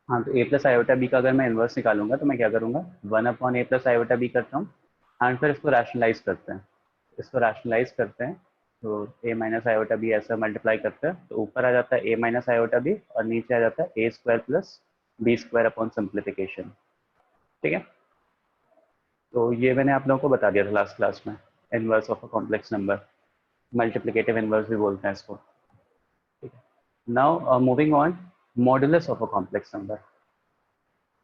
हाँ, तो a plus iota b का अगर मैं इन्वर्स निकालूंगा तो मैं क्या करूंगा, 1 अपॉन ए प्लस आयोटा बी करता हूँ एंड फिर इसको रैशनलाइज करते हैं। इसको रैशनलाइज करते हैं तो ए माइनस आयोटा बी ऐसा मल्टीप्लाई करते हैं तो ऊपर आ जाता है ए माइनस आयोटा बी और नीचे आ जाता है A square plus B square upon simplification. ठीक है, तो ये मैंने आप लोगों को बता दिया था लास्ट क्लास में, inverse of a complex number, multiplicative inverse भी बोलते हैं इसको। ठीक है, now moving on, modulus of a complex number,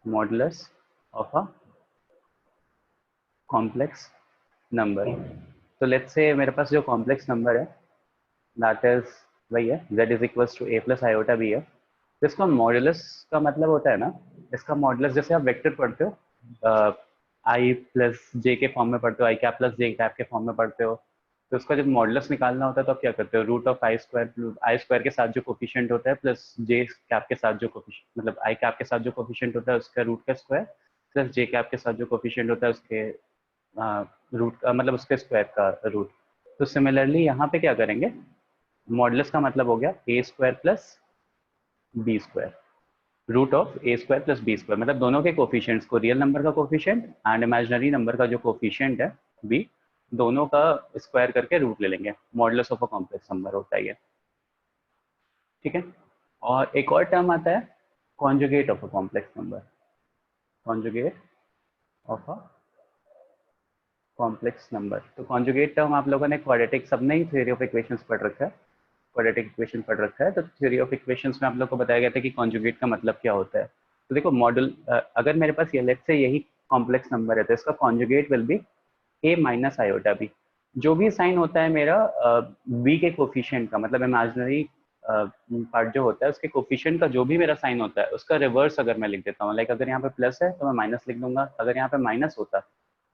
modulus of a complex number. तो लेट्स से मेरे पास जो कॉम्प्लेक्स नंबर है दैट इज वही है z is equals to a plus iota b है। तो इसका मॉडुलस का मतलब होता है ना, इसका मॉडुलस जैसे आप वेक्टर पढ़ते हो, आई प्लस जे के फॉर्म में पढ़ते हो, आई कैप प्लस जे कैप के फॉर्म में पढ़ते हो, तो उसका जब मॉडुलस निकालना होता है तो आप क्या करते हो, रूट ऑफ आई स्क्वायर के साथ जो कोफिशिएंट होता है प्लस जे कैप के साथ जो कोफिशिएंट, मतलब आई कैप के साथ जो कोफिशिएंट होता है उसका रूट का स्क्वायर प्लस जे कैप के साथ जो कोफिशिएंट होता है उसके रूट का, मतलब उसके स्क्वायर का रूट। तो सिमिलरली यहाँ पे क्या करेंगे, मॉडुलस का मतलब हो गया A square plus B square, root of A square plus B square, मतलब दोनों के कोफिशिएंट्स को, रियल नंबर का कोफिशिएंट एंड इमेजिनरी नंबर का जो कोफिशिएंट है बी, दोनों का स्क्वायर करके रूट ले लेंगे, modulus of a complex number होता है ये। ठीक है, और एक और टर्म आता है conjugate of a complex number, conjugate of a complex number. तो कॉन्जुगेट टर्म आप लोगों ने क्वाड्रेटिक, सबने ही थ्योरी ऑफ इक्वेशंस पढ़ रखा है, क्वाड्रेटिक इक्वेशन पढ़ रखा है, तो थ्योरी ऑफ इक्वेशंस में आप लोग को बताया गया था कि कॉन्जुगेट का मतलब क्या होता है। तो देखो मॉडल, अगर मेरे पास ये लेट्स से यही कॉम्प्लेक्स नंबर है तो इसका conjugate will be a minus iota b. जो भी साइन होता है मेरा बी के कोफिशिएंट का, मतलब इमेजिनरी पार्ट जो होता है उसके कोफिशिएंट का जो भी मेरा साइन होता है उसका रिवर्स अगर मैं लिख देता हूँ, लाइक अगर यहाँ पे प्लस है तो मैं माइनस लिख दूंगा, अगर यहाँ पे माइनस होता,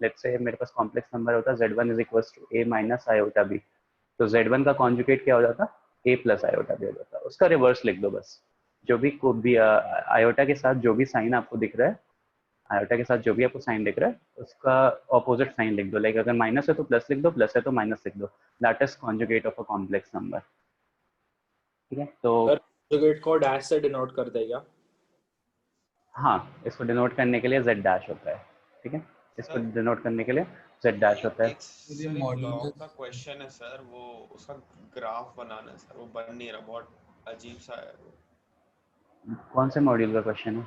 लेट्स से मेरे पास कॉम्प्लेक्स नंबर होता z1 is equal to a minus iota b, तो z1 का कॉन्जुगेट क्या हो जाता, ए प्लस आयोटा बी हो जाता, उसका रिवर्स लिख दो बस। जो भी को भी आयोटा के साथ जो भी साइन आपको दिख रहा है, आयोटा के साथ जो भी आपको साइन दिख रहा है उसका ऑपोजिट साइन लिख दो, लाइक अगर माइनस है तो प्लस लिख दो, प्लस है तो माइनस लिख दो, that is conjugate of a complex number. ठीक है, तो सर कॉन्जुगेट को डैश से डिनोट करते हैं क्या? हाँ, इसको डिनोट करने के लिए z डैश होता है। ठीक है, इसको सर डिनोट करने के लिए z डैश होता है। एक सर एक लॉ का क्वेश्चन है सर, वो उसका ग्राफ बनाना है सर, वो बन नहीं रहा, बहुत अजीब सा है वो। कौन से मॉड्यूल का क्वेश्चन है?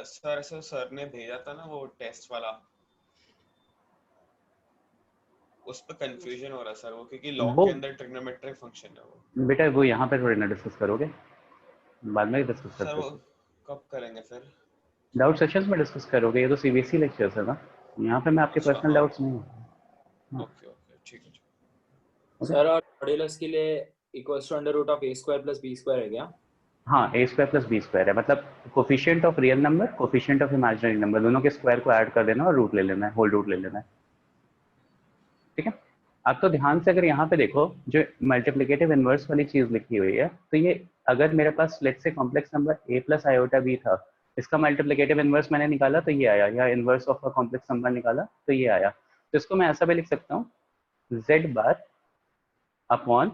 सर ऐसा सर ने भेजा था ना वो टेस्ट वाला, उस पर कंफ्यूजन हो रहा है सर वो, क्योंकि लॉ वो के अंदर ट्रिग्नोमेट्रिक फंक्शन है वो। बेटा वो यहाँ पे थोड़ी ना डिस्कस करोगे, बाद में डिस्कस कर सर वो सकते हो, कब करेंगे फिर? डाउट सेशंस में डिस्कस करोगे, ये तो सीबीएसई लेक्चर्स है ना, यहाँ पे मैं आपके अच्छा पर्सनल हाँ, डाउट्स नहीं हूँ। ओके ओके ठीक है। ओके, सर और मॉड्यूलस के लिए equals to under root of A square plus B square है क्या? हाँ, a square plus B square है, मतलब coefficient of real number, coefficient of imaginary number, दोनों के स्क्वायर को ऐड कर देना और रूट ले लेना है, होल रूट ले लेना है। ठीक है, आप तो ध्यान से अगर यहाँ पे देखो जो मल्टीप्लिकेटिव इनवर्स वाली चीज लिखी हुई है, तो ये अगर मेरे पास let's say complex number A plus iota B था, इसका मल्टीप्लिकेटिव इनवर्स मैंने निकाला तो ये आया, या inverse of a complex number निकाला तो ये आया, तो इसको मैं ऐसा भी लिख सकता हूँ, z bar upon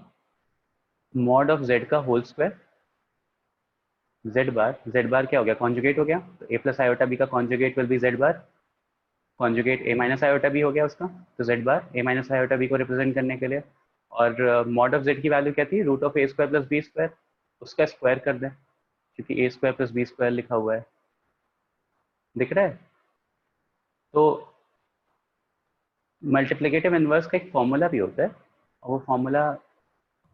mod of z का होल स्क्वायर, जेड बार क्या हो गया, कॉन्जुगेट हो गया, तो ए प्लस आयोटा बी का conjugate will be z bar, conjugate a minus iota b हो गया उसका, तो z bar a minus iota b को रिप्रेजेंट करने के लिए, और मॉड ऑफ जेड की वैल्यू क्या थी, root of A square plus B square, उसका स्क्वायर कर दें क्योंकि ए स्क्वायर प्लस बी स्क्वायर लिखा हुआ है, दिख रहा है। तो मल्टीप्लिकेटिव इनवर्स का एक फॉर्मूला भी होता है, और वो फॉर्मूला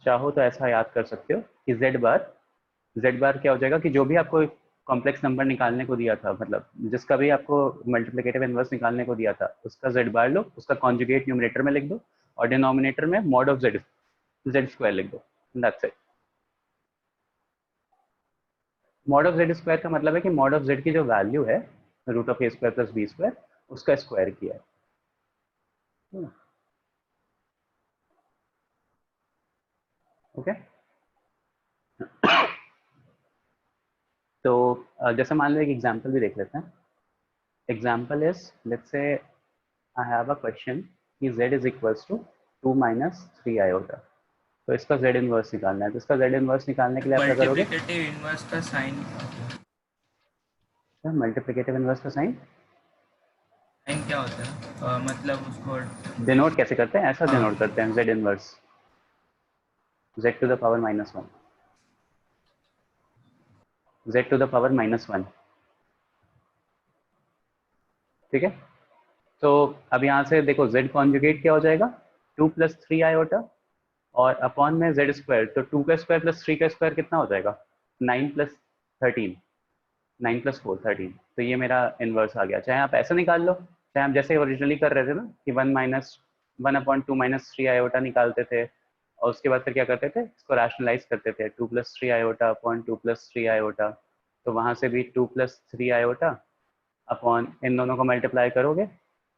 चाहो तो ऐसा याद कर सकते हो कि जेड बार क्या हो जाएगा कि जो भी आपको कॉम्प्लेक्स नंबर निकालने को दिया था, मतलब जिसका भी आपको मल्टीप्लिकेटिव इनवर्स निकालने को दिया था उसका जेड बार लो, उसका कॉन्जुगेट न्यूमरेटर में लिख दो और डिनोमिनेटर में mod of Z Z square लिख दो, that's it. Mod of Z square का मतलब है कि मॉड ऑफ जेड की जो वैल्यू है root of A square plus B square, उसका स्क्वायर किया है। ओके, तो जैसे मान लो एक एग्जांपल भी देख लेते हैं। Example is let's say I have a question कि z is equals to 2 minus 3 iota, तो इसका z इनवर्स निकालना है, तो इसका z इनवर्स निकालने के लिए आप क्या करोगे, मल्टीप्लिकेटिव इनवर्स का साइन क्या मल्टीप्लिकेटिव इनवर्स का साइन साइन क्या होता है? मतलब उसको डिनोट कैसे करते हैं? ऐसा हाँ। डिनोट करते हैं z inverse z to the power -1, z to the power -1। ठीक है, तो अब यहाँ से देखो z कॉन्जुगेट क्या हो जाएगा, 2 + 3 आयोटा और अपॉन में z स्क्वायर, तो 2 का स्क्वायर प्लस 3 का स्क्वायर कितना हो जाएगा, 9 + 13, 9 + 4 13। तो ये मेरा इनवर्स आ गया। चाहे आप ऐसा निकाल लो, चाहे हम जैसे ओरिजिनली कर रहे थे ना कि 1 - 1/2 - 3 निकालते थे और उसके बाद फिर क्या करते थे, इसको रैशनलाइज करते थे, 2 + 3 आयोटा अपॉन 2 + 3 आयोटा। तो वहाँ से भी 2 + 3 आयोटा अपॉन इन दोनों को मल्टीप्लाई करोगे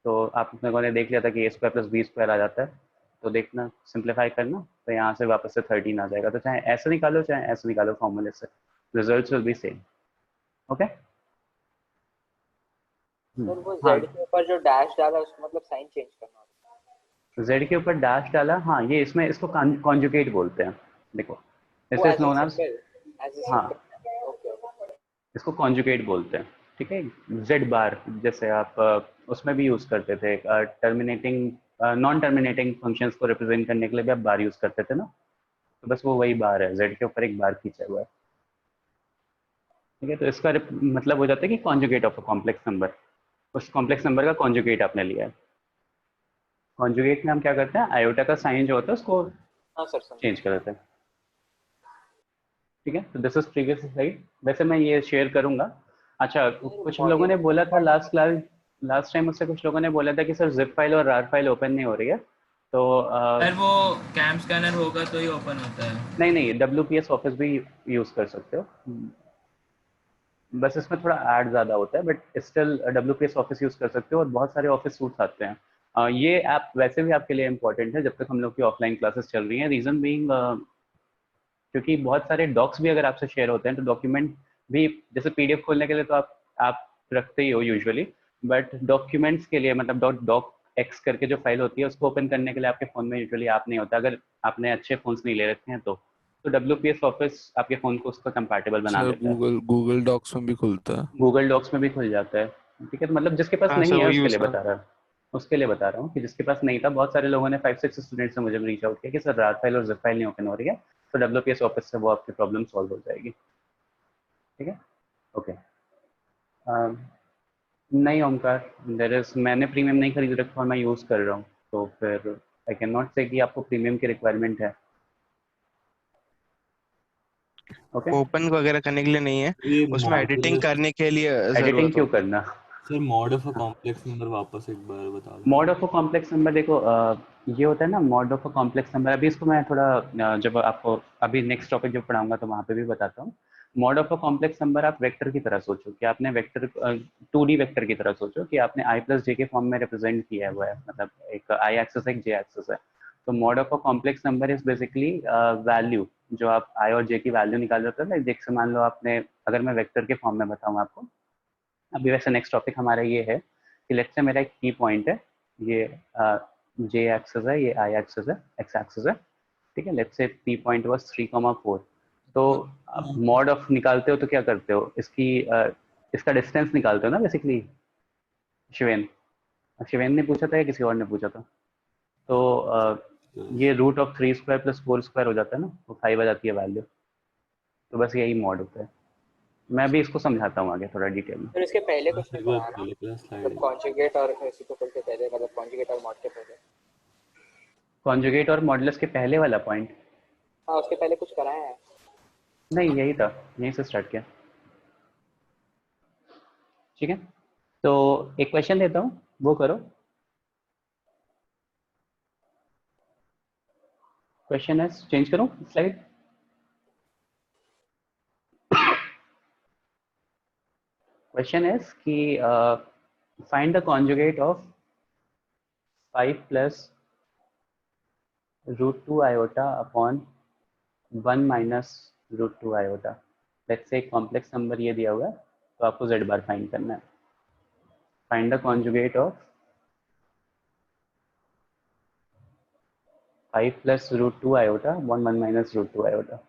तो आप लोगों ने देख लिया था कि a² + b² आ जाता है। तो देखना, सिंप्लीफाई करना, तो यहाँ से वापस से 13 आ जाएगा। तो चाहे ऐसे निकालो चाहे ऐसे निकालो फॉर्मूले से, results will be same. Okay, sir वो हाँ, z के ऊपर जो डैश डाला उसको मतलब साइन चेंज करना होता z के ऊपर डैश डाला, हाँ, ये इसमें इसको कॉन्जुगेट बोलते हैं। देखो, है दिस वो is known as, as a हाँ, सिंपल। Okay okay. इसको कॉन्जुगेट बोलते हैं। ठीक है, जेड बार जैसे आप उसमें भी यूज करते थे, टर्मिनेटिंग नॉन टर्मिनेटिंग फंक्शंस को रिप्रेजेंट करने के लिए भी आप बार यूज करते थे ना, तो बस वो वही बार है, जेड के ऊपर एक बार खींचा हुआ है। ठीक है, तो इसका मतलब हो जाता है कि conjugate of a complex number, उस कॉम्प्लेक्स नंबर का कॉन्जुगेट आपने लिया है। कॉन्जुगेट में हम क्या करते हैं, आयोटा का साइन जो होता है उसको हाँ सर समझ। चेंज कर देते हैं। ठीक है, तो दिस इज प्रीवियस स्लाइड, वैसे मैं ये शेयर करूंगा। अच्छा, कुछ लोगों ने बोला था लास्ट टाइम मुझसे कुछ लोगों ने बोला था कि सर जिप फाइल और rar फाइल ओपन नहीं हो रही है, तो सर वो कैम स्कैनर होगा तो ही ओपन होता है। नहीं नहीं, WPS ऑफिस भी यूज कर सकते हो, बस इसमें थोड़ा ऐड ज़्यादा होता है, but still WPS office use कर सकते हो और बहुत सारे ऑफिस सूट्स आते हैं। ये ऐप वैसे भी आपके लिए इम्पोर्टेंट है जब तक हम लोग की ऑफलाइन क्लासेस चल रही हैं, रीज़न बीइंग क्योंकि बहुत सारे डॉक्स भी अगर आपसे शेयर होते हैं तो डॉक्यूमेंट भी, जैसे PDF खोलने के लिए तो आप रखते ही हो यूजुअली, बट डॉक्यूमेंट्स के लिए मतलब डॉक एक्स करके जो फाइल होती है उसको ओपन करने के लिए आपके फ़ोन में यूजुअली आप नहीं होता, अगर आपने अच्छे फ़ोन्स नहीं ले रखे हैं तो WPS ऑफिस आपके फ़ोन को उसका कंपैटिबल बना सर देता है। गूगल डॉक्स में भी खुलता है। गूगल डॉक्स में भी खुल जाता है। ठीक है, तो मतलब जिसके पास हाँ सर नहीं है वो उसके यूज लिए कर। बता रहा हूँ, उसके लिए बता रहा हूँ कि जिसके पास नहीं था, बहुत सारे लोगों ने 5-6 स्टूडेंट्स से मुझे रीच आउट किया कि सर रात फाइल और जिप फाइल नहीं ओपन हो रही है, तो WPS ऑफिस से वो आपकी प्रॉब्लम सॉल्व हो जाएगी। ठीक है, ओके। नहीं ओमकार, मैंने प्रीमियम नहीं खरीद रखा और मैं यूज़ कर रहा हूँ, तो फिर आई कैन नॉट से कि आपको प्रीमियम की रिक्वायरमेंट है। ओके, ओपन वगैरह करने के लिए नहीं है, ये उसमें एडिटिंग मॉडुलस करने के लिए एडिटिंग जरूरत क्यों होता है। करना। Sir mod of a complex number वापस एक बार बता दो। Mod of a complex number देखो, ये होता है ना mod of a complex number, अभी इसको मैं थोड़ा जब आपको अभी नेक्स्ट टॉपिक जब पढ़ाऊंगा तो वहाँ पे भी बताता हूँ। Mod of a complex number आप वेक्टर की तरह सोचो कि आपने वेक्टर 2D वेक्टर की तरह सोचो कि आपने i+j के फॉर्म में रिप्रेजेंट किया हुआ है, मतलब एक i एक्सिस है, एक j एक्सिस है। तो mod of a complex number is basically value, जो आप i और j की वैल्यू निकाल देते हो ना, जैसे मान लो आपने, अगर मैं वेक्टर के फॉर्म में बताऊँ आपको, अभी वैसे नेक्स्ट टॉपिक हमारा ये है कि लेट्स से मेरा एक की पॉइंट है, ये जे एक्सिस है, ये आई एक्सिस है, एक्स एक्सिस है। ठीक है, let's say P point was 3,4। तो आप मॉड ऑफ निकालते हो तो क्या करते हो, इसका डिस्टेंस निकालते हो ना बेसिकली। शिवेन शिवेन ने पूछा था या किसी और ने पूछा था? तो ये √3² + 4² हो जाता है ना, तो 5 आ जाती है वैल्यू। तो बस यही मॉड होता है। मैं भी इसको समझाता हूँ आगे थोड़ा डिटेल में। फिर इसके पहले हाँ कुछ नहीं सर, पढ़ा ना, पहले क्लास मतलब स्लाइड कॉन्जुगेट और रेसिप्रोकल के पहले, मतलब कॉन्जुगेट और मॉड के पहले। कॉन्जुगेट और मॉडुलस के पहले वाला पॉइंट? हाँ उसके पहले कुछ कराया है। नहीं, यही था, यहीं से स्टार्ट किया। ठीक है, तो एक क्वेश्चन देता हूँ, वो करो। क्वेश्चन है, चेंज करूँ स्लाइड? क्वेश्चन है कि find the conjugate of 5 + √2 iota upon 1 - √2 iota. Let's say एक कॉम्प्लेक्स नंबर ये दिया हुआ है, तो आपको z बार फाइंड करना है। Find the conjugate of 5 + √2 iota upon 1 - √2 iota.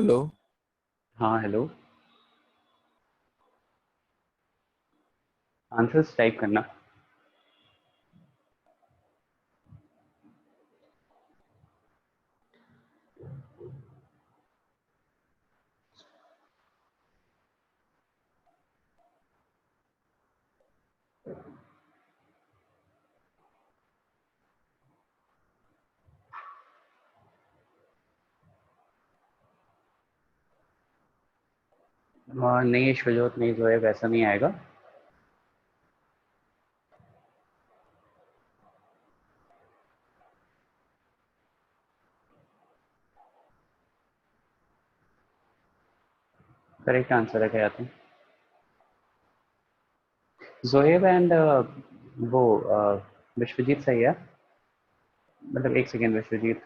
Hello. हाँ हेलो, आंसर्स टाइप करना। नहीं शुभजोत, नहीं जो है वैसा नहीं आएगा। करेक्ट आंसर है क्या तुम? जोहेब एंड वो विश्वजीत सही है। मतलब एक सेकेंड विश्वजीत,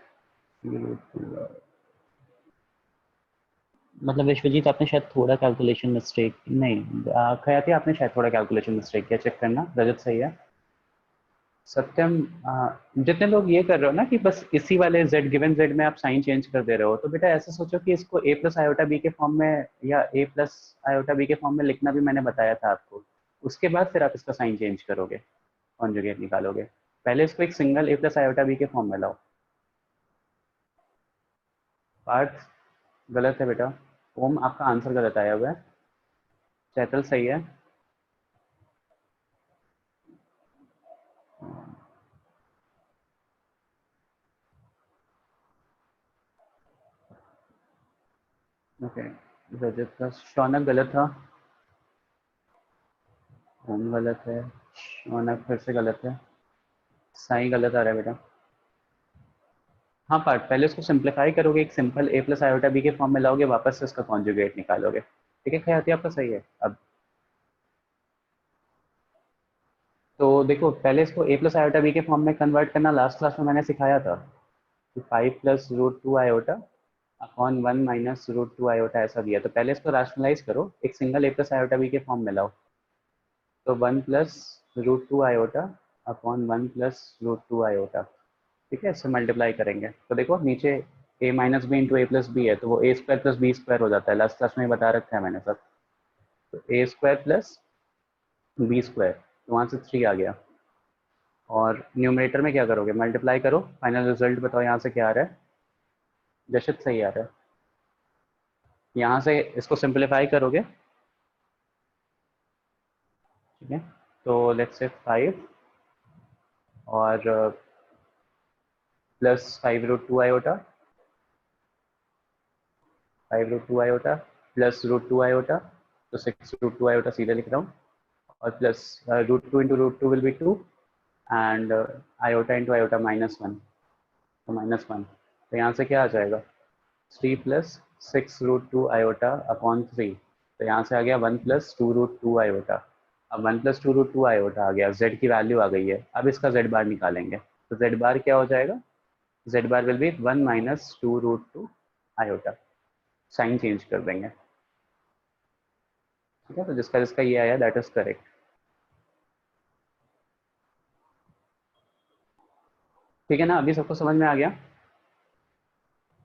मतलब विश्वजीत आपने शायद थोड़ा कैलकुलेशन मिस्टेक, नहीं खयाती आपने शायद थोड़ा कैलकुलेशन मिस्टेक किया, चेक करना। रजत सही है। सत्यम, जितने लोग ये कर रहे हो ना कि बस इसी वाले z गिवन z में आप साइन चेंज कर दे रहे हो, तो बेटा ऐसे सोचो कि इसको a प्लस आयोटा बी के फॉर्म में या a प्लस आयोटा बी के फॉर्म में लिखना भी मैंने बताया था आपको। उसके बाद फिर आप इसका साइन चेंज करोगे, कॉन्जुगेट निकालोगे। पहले इसको एक single a plus iota b के फॉर्म में लाओ। पार्थ गलत है बेटा। ओम आपका आंसर गलत आया हुआ है। चैतल सही है। ओके, रजत का शौनक गलत था। ओम गलत है, शौनक फिर से गलत है, साई गलत आ रहा है बेटा। हाँ पार्ट, पहले उसको सिंप्लीफाई करोगे, एक simple a plus iota b के फॉर्म में लाओगे, वापस से उसका कॉन्जुगेट निकालोगे। ठीक है खयाती, आपका सही है। अब तो देखो, पहले इसको a प्लस आयोटा बी के फॉर्म में कन्वर्ट करना लास्ट क्लास में मैंने सिखाया था कि 5 plus root two iota upon 1 minus root two iota ऐसा दिया। तो पहले इसको रैशनलाइज करो, एक single a plus iota b के फॉर्म में लाओ। तो 1 plus root two iota upon 1 plus root two iota. ठीक है, इससे मल्टीप्लाई करेंगे तो देखो नीचे a minus B into a plus b है, तो वो a square plus B square हो जाता है। लास्ट क्लास में बता रखा है मैंने सब। तो a square plus B square, तो वहाँ से 3 आ गया। और न्यूमरेटर में क्या करोगे, मल्टीप्लाई करो, फाइनल रिजल्ट बताओ यहाँ से क्या आ रहा है। जशित सही आ रहा है। यहाँ से इसको सिंप्लीफाई करोगे। ठीक है, तो लेट्स से 5 और plus 5 root two iota, 5 root two iota plus root two iota, तो 6 रूट टू आयोटा सीधे लिख रहा हूँ। और plus root two into root two will be 2 and iota into iota -1, तो -1। तो यहाँ से क्या आ जाएगा, 3 plus 6 root two iota upon 3। तो यहाँ से आ गया 1 प्लस 2 रूट टू आयोटा। अब 1 प्लस 2 रूट टू आयोटा आ गया, z की वैल्यू आ गई है। अब इसका z बार निकालेंगे, तो z बार क्या हो जाएगा, z bar will be 1 minus 2 root two iota. Sign change कर देंगे। ठीक है, तो जिसका जिसका ये आया दैट इज करेक्ट। ठीक है ना, अभी सबको समझ में आ गया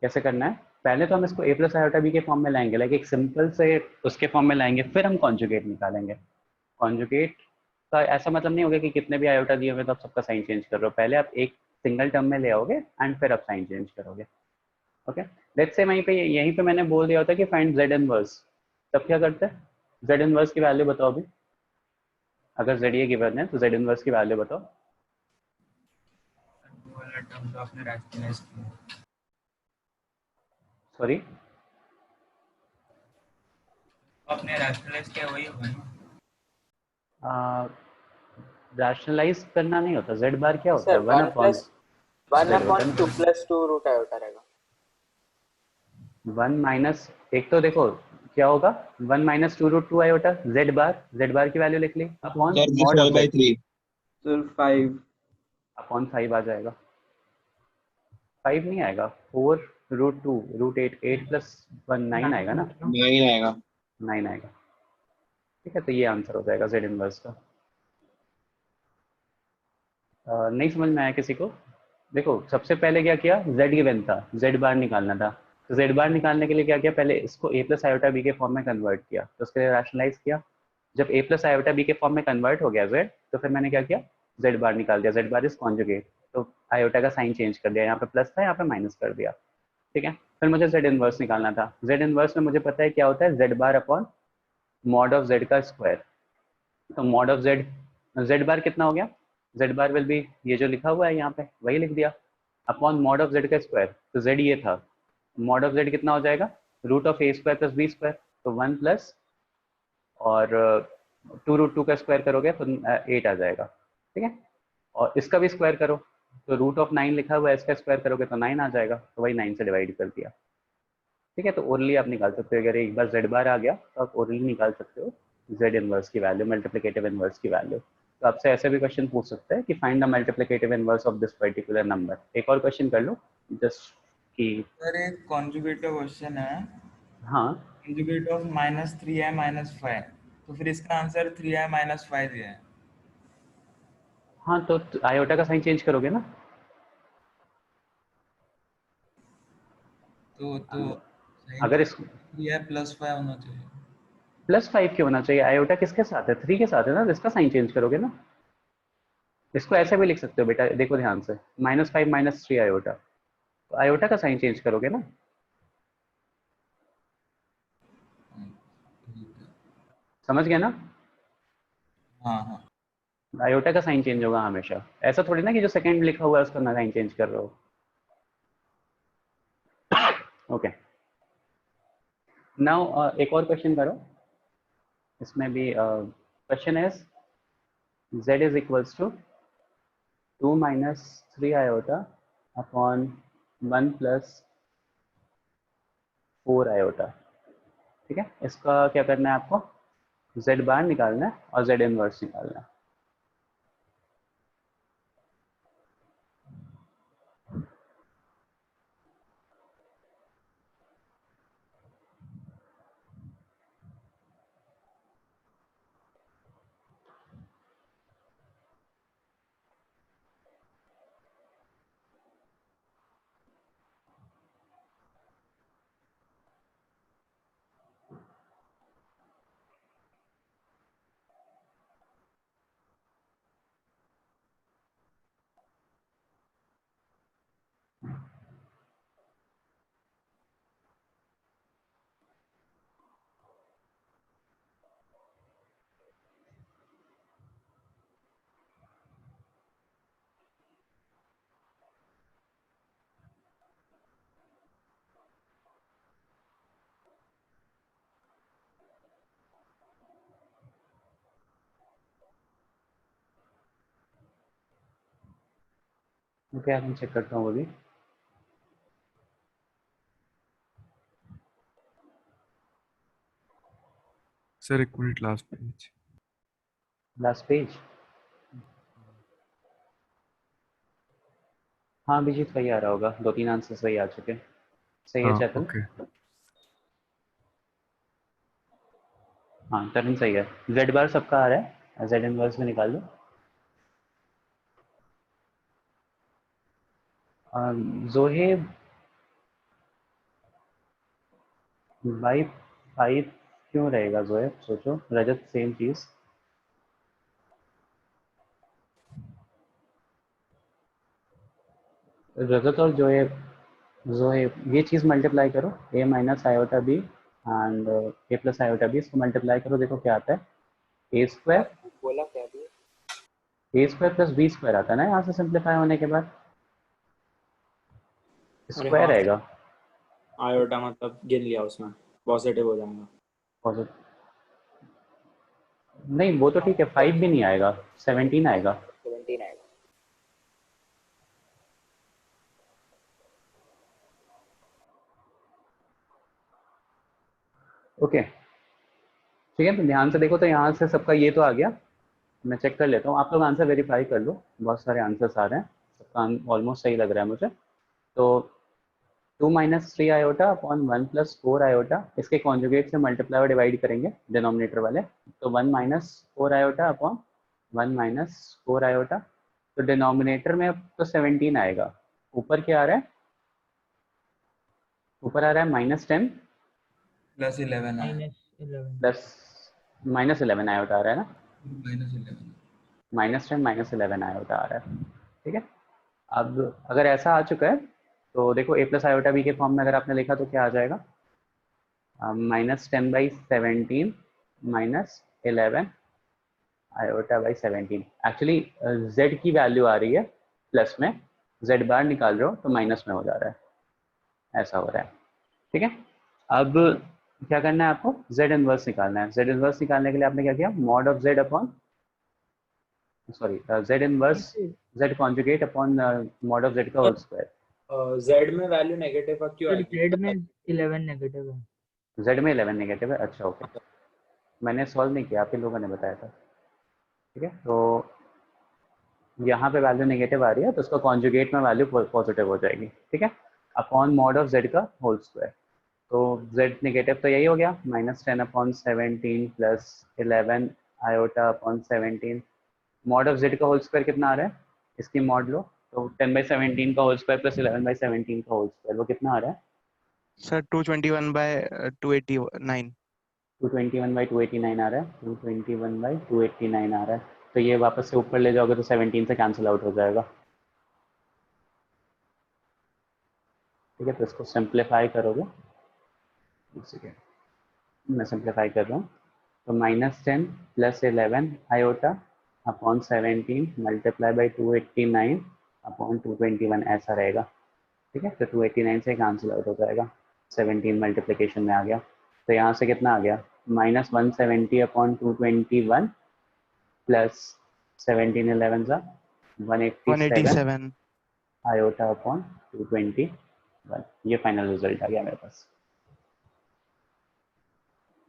कैसे करना है। पहले तो हम इसको a प्लस आयोटा बी के फॉर्म में लाएंगे, लाइक एक सिंपल से उसके फॉर्म में लाएंगे, फिर हम कॉन्जुगेट निकालेंगे। कॉन्जुगेट का ऐसा मतलब नहीं होगा कि कितने भी आयोटा दिए हुए तो आप सबका साइन चेंज कर रहे हो। पहले आप एक सिंगल टर्म में ले आओगे एंड फिर आप साइन चेंज करोगे। ओके, लेट्स से वहीं पे यहीं पे मैंने बोल दिया होता कि फाइंड z इनवर्स, तब क्या करते हैं, z इनवर्स की वैल्यू बताओ अभी। अगर z ये गिवन है तो z इनवर्स की वैल्यू बताओ। वाला टर्म तो आपने रैशनलाइज किया। सॉरी, आपने रैशनलाइज किया वही होगा ना। रैशनलाइज करना नहीं होता, z बार क्या होता है, sir 1 one upon plus one z होता अपॉन है टू ना। प्लस टू रूट आयोटा रहेगा। 1 माइनस, एक तो देखो क्या होगा, 1 minus 2 root two iota, z bar की वैल्यू लिख ली upon sir this mod of whole by z 3। Sir 5 upon 5 आ जाएगा। 5 नहीं आएगा, 4 रूट टू रूट 8, 8 प्लस 1 9 आएगा ना, 9 आएगा। 9 आएगा। ठीक है, तो ये आंसर हो जाएगा z इनवर्स का। नहीं समझ में आया किसी को? देखो सबसे पहले क्या किया, z गिवन था, z बार निकालना था। तो जेड बार निकालने के लिए क्या किया, पहले इसको ए प्लस आयोटा बी के फॉर्म में कन्वर्ट किया, तो उसके लिए रैशनलाइज किया। जब ए प्लस आयोटा बी के फॉर्म में कन्वर्ट हो गया जेड, तो फिर मैंने क्या किया, जेड बार निकाल दिया, जेड बार इज कॉन्जुगेट, तो आयोटा का साइन चेंज कर दिया, यहाँ पे प्लस था यहाँ पे माइनस कर दिया, ठीक है। फिर मुझे जेड इनवर्स निकालना था, जेड इनवर्स में मुझे पता है क्या होता है, Z bar upon mod of z का स्क्वायर। तो मॉड ऑफ जेड, जेड बार कितना हो गया, जेड बार विल बी ये जो लिखा हुआ है यहाँ पे वही लिख दिया, अपॉन मॉड ऑफ जेड का स्क्वायर, तो जेड ये था, मॉड ऑफ जेड कितना हो जाएगा, root of A square plus B square, तो 1 प्लस और 2√2 का स्क्वायर करोगे तो 8 आ जाएगा, ठीक है। और इसका भी स्क्वायर करो, तो रूट ऑफ 9 लिखा हुआ है, इसका स्क्वायर करोगे तो 9 आ जाएगा, तो वही 9 से डिवाइड कर दिया, ठीक है। तो ओरली आप निकाल सकते हो, अगर एक बार जेड बार आ गया तो आप ओरली निकाल सकते हो जेड इनवर्स की वैल्यू, मल्टीप्लिकेटिव इनवर्स की वैल्यू। तो आपसे ऐसे भी क्वेश्चन पूछ सकते हैं कि find the multiplicative inverse of this particular number. एक और क्वेश्चन कर लो जस्ट कि, सर एक कॉन्जुगेट का क्वेश्चन है, हाँ कॉन्जुगेट ऑफ -3i - 5, तो फिर इसका आंसर 3i - 5 दिया है। हाँ, तो आयोटा का साइन चेंज करोगे ना, तो अगर इस 3i + 5 होना चाहिए। +5 क्यों होना चाहिए, आयोटा किसके साथ है, 3 के साथ है ना, इसका साइन चेंज करोगे ना। इसको ऐसे भी लिख सकते हो बेटा, देखो ध्यान से, -5 - 3 आयोटा, तो आयोटा का साइन चेंज करोगे ना, ठीक है। समझ गया ना। हाँ हाँ। आयोटा का साइन चेंज होगा हमेशा, ऐसा थोड़ी ना कि जो सेकंड लिखा हुआ है उसका ना साइन चेंज कर रहे हो। ओके, नाउ एक और क्वेश्चन करो, इसमें भी क्वेश्चन है z is equals to 2 - 3 iota upon 1 + 4 iota, ठीक है। इसका क्या करना है आपको, z बार निकालना है और z इनवर्स निकालना है। ओके, मैं चेक करता हूँ अभी। सर एक minute, last page. Last page, हाँ अभिजीत सही आ रहा होगा, 2-3 आंसर सही आ चुके हैं, सही है हाँ चैतन। ओके। हाँ टर्न सही है, जेड बार सबका आ रहा है, जेड इनवर्स में निकाल लो। जोहेब बाई 5 क्यों रहेगा जोहेब, सोचो, रजत सेम चीज, रजत और जोहेब, जोहेब ये चीज मल्टीप्लाई करो, a - iota b and a + iota b, इसको मल्टीप्लाई करो, देखो क्या आता है, a स्क्वायर, बोला क्या अभी? a square plus b square आता है ना यहाँ से सिंप्लीफाई होने के बाद, अरे स्क्वायर हाँ, रहेगा, आयोटा मतलब गिन लिया उसमें, पॉजिटिव हो जाएगा। पॉजिटिव नहीं, वो तो ठीक है, 5 भी नहीं आएगा, 17 आएगा। 17 आएगा। ओके ठीक है, तो ध्यान से देखो, तो यहाँ से सबका ये तो आ गया, मैं चेक कर लेता हूँ, आप लोग आंसर वेरीफाई कर लो, बहुत सारे आंसर्स आ रहे हैं, सबका ऑलमोस्ट सही लग रहा है मुझे। तो 2 - 3 आयोटा अपॉन 1 + 4 आयोटा, इसके कॉन्जुगेट से मल्टीप्लाई और डिवाइड करेंगे डिनोमिनेटर वाले, तो 1 - 4 आयोटा अपॉन 1 - 4 आयोटा, तो डिनोमिनेटर में तो 17 आएगा, ऊपर क्या आ रहा है, ऊपर आ रहा है -10 प्लस 11 है, -11 प्लस -11 आयोटा आ रहा है ना, -11 -10 -11 आयोटा आ रहा है। ठीक है, अब अगर ऐसा आ चुका है तो देखो a प्लस आयोटा b के फॉर्म में अगर आपने लिखा तो क्या आ जाएगा, -10/17 -11 आयोटा बाई 17। एक्चुअली z की वैल्यू आ रही है प्लस में, z बार निकाल रहे हो तो माइनस में हो जा रहा है, ऐसा हो रहा है। ठीक है, अब क्या करना है आपको, z इनवर्स निकालना है। z इनवर्स निकालने के लिए आपने क्या किया, mod of z upon sorry z inverse z conjugate upon mod of z का होल स्क्वायर। Z में वैल्यू नेगेटिव क्यों सर आएगी? Z में 11 नेगेटिव है। z में 11 नेगेटिव है, अच्छा ओके, मैंने सॉल्व नहीं किया, आप ही लोगों ने बताया था। ठीक है, तो यहाँ पे वैल्यू नेगेटिव आ रही है तो उसका कॉन्जुगेट में वैल्यू पॉजिटिव हो जाएगी। ठीक है, अपॉन मॉड ऑफ z का होल स्क्वायर, तो z नेगेटिव तो यही हो गया, -10/17 plus 11 iota upon 17। Mod of z का होल स्क्वायर कितना आ रहा है, इसकी मॉड लो तो 10/17 का होल स्क्वायर प्लस 11/17 का होल स्क्वायर, वो कितना आ रहा है सर 221/289। 221/289 आ रहा है, 221/289 आ रहा है। तो ये वापस से ऊपर ले जाओगे तो 17 से कैंसिल आउट हो जाएगा। ठीक है, तो इसको सिंप्लीफाई करोगे, मैं सिंप्लीफाई कर रहा हूँ, तो -10 plus 11 iota upon 17 multiply by 289 upon 221 ऐसा रहेगा। ठीक है, तो 289 से कैंसिल आउट हो जाएगा, 17 मल्टीप्लिकेशन में आ गया, तो यहाँ से कितना आ गया, -170 अपॉन 221 प्लस 17 11 सा 187 आयोटा अपॉन 221। ये फाइनल रिजल्ट आ गया मेरे पास।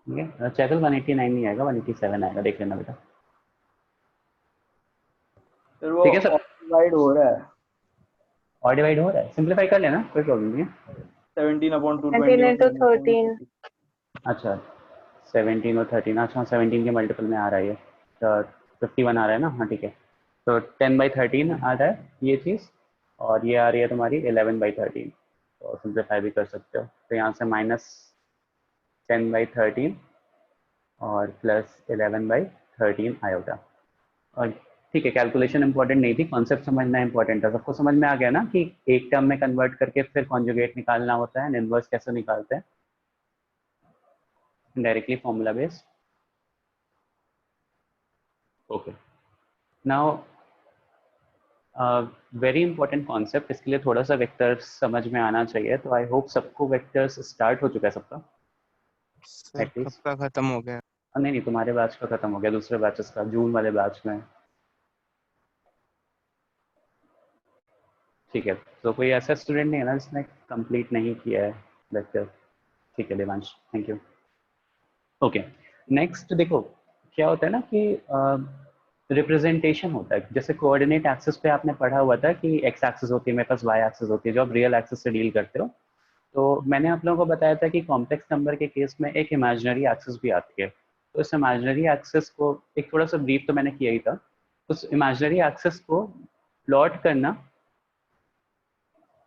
ठीक है, चैकल 189 नहीं आएगा, 187 आएगा, देख लेना बेटा। फिर वो ठीक है सर, डिवाइड हो रहा है, और डिवाइड हो रहा है, सिंप्लीफाई कर लेना, कोई प्रॉब्लम नहीं है। 17/221 अच्छा 17 और 13, अच्छा 17 के मल्टीपल में आ रहा है ये, तो 51 आ रहा है ना, हाँ ठीक है। तो 10/13 आ रहा है ये चीज़, और ये आ रही है तुम्हारी 11/13, तो सिंप्लीफाई भी कर सकते हो। तो यहाँ से -10/13 और प्लस 11/13 आयोटा। और ठीक है, कैलकुलेशन इंपॉर्टेंट नहीं थी, कॉन्सेप्ट समझना इंपॉर्टेंट था। सबको समझ में आ गया ना कि एक टर्म में कन्वर्ट करके फिर कॉन्जुगेट निकालना होता है, इनवर्स कैसे निकालते हैं, directly formula based. Okay, now very important concept, इसके लिए थोड़ा सा वेक्टर्स समझ में आना चाहिए। तो आई होप सबको वेक्टर्स स्टार्ट हो चुका है सबका, सर एटलीस्ट। सबका खत्म हो गया। नहीं नहीं, तुम्हारे बैच का खत्म हो गया, दूसरे बैचेस का, जून वाले बैच में। ठीक है, तो कोई ऐसा स्टूडेंट नहीं है ना जिसने कंप्लीट नहीं किया है लेक्चर? ठीक है Devansh, thank you. Okay, next देखो क्या होता है ना कि रिप्रेजेंटेशन होता है। जैसे कोऑर्डिनेट एक्सिस पे आपने पढ़ा हुआ था कि एक्स एक्सिस होती है, मेरे पास वाई एक्सिस होती है, जो आप रियल एक्सिस से डील करते हो। तो मैंने आप लोगों को बताया था कि कॉम्प्लेक्स नंबर के केस में एक इमेजिनरी एक्सिस भी आती है। तो इस इमेजिनरी एक्सिस को एक थोड़ा सा ब्रीफ तो मैंने किया ही था, उस इमेजिनरी एक्सिस को प्लॉट करना।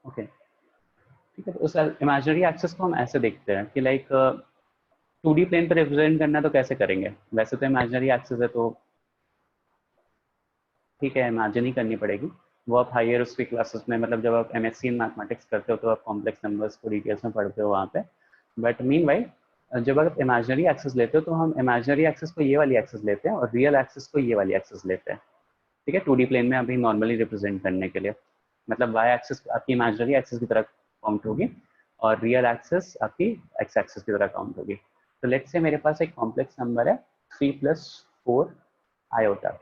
ओके ठीक है, तो उस इमेजिनरी एक्सिस को हम ऐसे देखते हैं कि लाइक 2D प्लेन पर रिप्रेजेंट करना तो कैसे करेंगे, वैसे तो इमेजिनरी एक्सिस है तो ठीक है इमेजिन ही करनी पड़ेगी। वो आप हायर उसकी क्लासेस में, मतलब जब आप MSc इन मैथमेटिक्स करते हो तो आप कॉम्प्लेक्स नंबर्स को डिटेल्स में पढ़ते हो वहाँ पे। बट मीनवाइल जब आप इमेजिनरी एक्सिस लेते हो तो हम इमेजिनरी एक्सिस को ये वाली एक्सिस लेते हैं और रियल एक्सिस को ये वाली एक्सिस लेते हैं। ठीक है, 2D प्लेन में अभी नॉर्मली रिप्रेजेंट करने के लिए, मतलब वाई एक्सिस आपकी इमेजिनरी एक्सिस की तरह काउंट होगी और रियल एक्सिस आपकी एक्स एक्सिस की तरह काउंट होगी। तो लेट्स से मेरे पास एक कॉम्प्लेक्स नंबर है 3 + 4 आयोटा।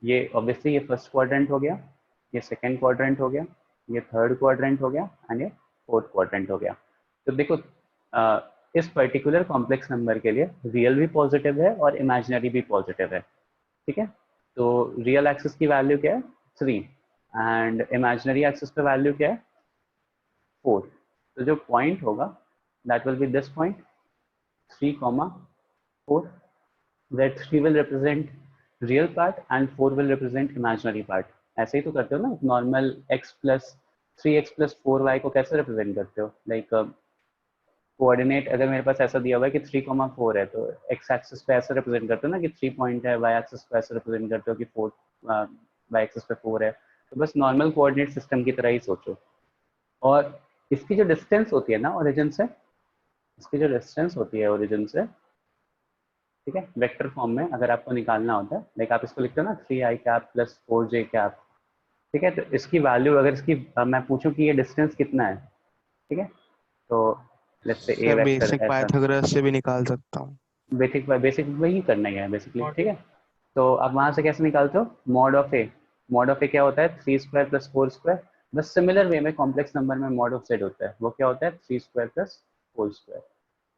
ये ऑब्वियसली ये फर्स्ट क्वाड्रेंट हो गया, ये सेकंड क्वाड्रेंट हो गया, ये थर्ड क्वाड्रेंट हो गया एंड ये फोर्थ क्वाड्रेंट हो गया। तो देखो इस पर्टिकुलर कॉम्प्लेक्स नंबर के लिए रियल भी पॉजिटिव है और इमेजिनरी भी पॉजिटिव है। ठीक है, तो रियल एक्सिस की वैल्यू क्या है 3 एंड इमेजिनरी एक्सिस पे वैल्यू क्या है 4। तो जो पॉइंट होगा that will be this point 3, 4, that 3 will represent real part and 4 will represent imaginary part। ऐसे ही तो करते हो ना नॉर्मल x + 3x + 4y को कैसे रिप्रेजेंट करते हो, लाइक कोऑर्डिनेट अगर मेरे पास ऐसा दिया हुआ है कि 3,4 है, तो एक्स एक्सिस पे ऐसे रिप्रेजेंट करते हो ना कि 3 पॉइंट है, वाई एक्सिस पे ऐसे रिप्रेजेंट करते हो कि 4, वाई एक्सिस पे 4 है। तो बस नॉर्मल कोऑर्डिनेट सिस्टम की तरह ही सोचो। और इसकी जो डिस्टेंस होती है ना ओरिजिन से, इसकी जो डिस्टेंस होती है ओरिजिन से, ठीक है, वेक्टर फॉर्म में अगर आपको निकालना होता है, लाइक आप इसको लिखते हो ना 3i cap plus 4j cap, ठीक है, तो इसकी वैल्यू अगर इसकी मैं पूछूं कि ये डिस्टेंस कितना है, ठीक है, तो लेट्स से ए सर वेक्टर बेसिक ऐसा, पाइथागोरस से भी निकाल सकता हूँ। बेसिक वही करना ही है बेसिकली, ठीक है। तो अब वहाँ से कैसे निकालते हो, मॉड ऑफ ए क्या होता है 3² प्लस 4²। बस सिमिलर वे में कॉम्प्लेक्स नंबर में मॉड ऑफ जेड होता है, वो क्या होता है 3² प्लस 4²।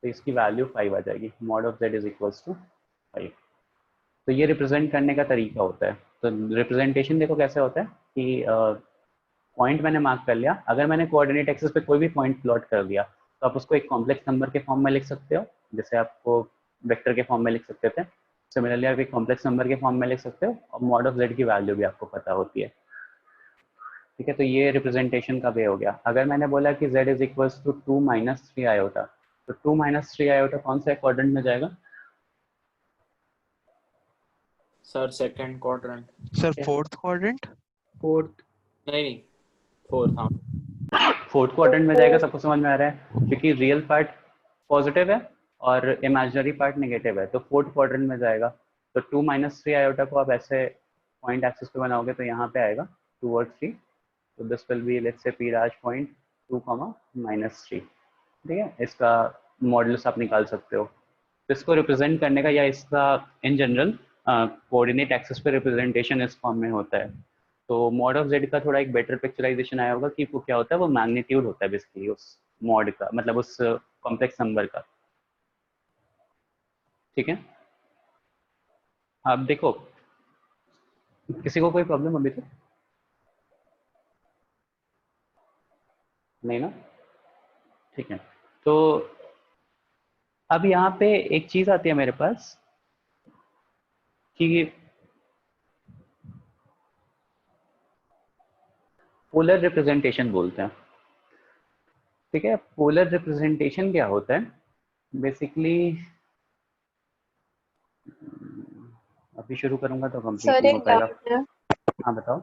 तो इसकी वैल्यू 5 आ जाएगी, mod of z is equals to 5। तो ये रिप्रेजेंट करने का तरीका होता है। तो रिप्रेजेंटेशन देखो कैसे होता है कि पॉइंट मैंने मार्क कर लिया, अगर मैंने कोऑर्डिनेट एक्सिस पे कोई भी पॉइंट प्लॉट कर दिया तो आप उसको एक कॉम्प्लेक्स नंबर के फॉर्म में लिख सकते हो, जैसे आपको वेक्टर के फॉर्म में लिख सकते थे, सिमिलरली आप एक कॉम्प्लेक्स नंबर के फॉर्म में लिख सकते हो, और मॉड ऑफ जेड की वैल्यू भी आपको पता होती है, ठीक है। तो ये रिप्रेजेंटेशन का वे हो गया। अगर मैंने बोला कि z is equals to 2 minus 3 iota, तो 2 माइनस 3 आयोटा कौन सा क्वाड्रेंट में जाएगा? Sir second quadrant. Sir fourth quadrant. Fourth. नहीं, फोर्थ। हाँ, फोर्थ क्वाड्रेंट में जाएगा, सबको समझ में आ रहा है, क्योंकि रियल पार्ट पॉजिटिव है और इमेजिनरी पार्ट नेगेटिव है, तो फोर्थ क्वाड्रेंट में जाएगा। तो 2 माइनस 3 आयोटा को आप ऐसे पॉइंट एक्सिस पे बनाओगे तो यहाँ पे आएगा 2 और 3, तो this will B let's say P dash point 2, -3, ठीक है। इसका मॉडुलस आप निकाल सकते हो। तो इसको रिप्रेजेंट करने का, या इसका इन जनरल कोऑर्डिनेट एक्सिस पे रिप्रेजेंटेशन इस फॉर्म में होता है। तो मॉड ऑफ जेड का थोड़ा एक बेटर पिक्चराइजेशन आया होगा कि वो क्या होता है, वो मैग्नीट्यूड होता है बेसिकली उस मॉड का, मतलब उस कॉम्प्लेक्स नंबर का, ठीक है। आप देखो, किसी को कोई प्रॉब्लम अभी तक नहीं ना, ठीक है। तो अब यहाँ पे एक चीज आती है मेरे पास कि पोलर रिप्रेजेंटेशन बोलते हैं, ठीक है। पोलर रिप्रेजेंटेशन क्या होता है बेसिकली, अभी शुरू करूंगा तो कंप्लीट सर नहीं हो एक पाएगा। डाउट है। हाँ बताओ।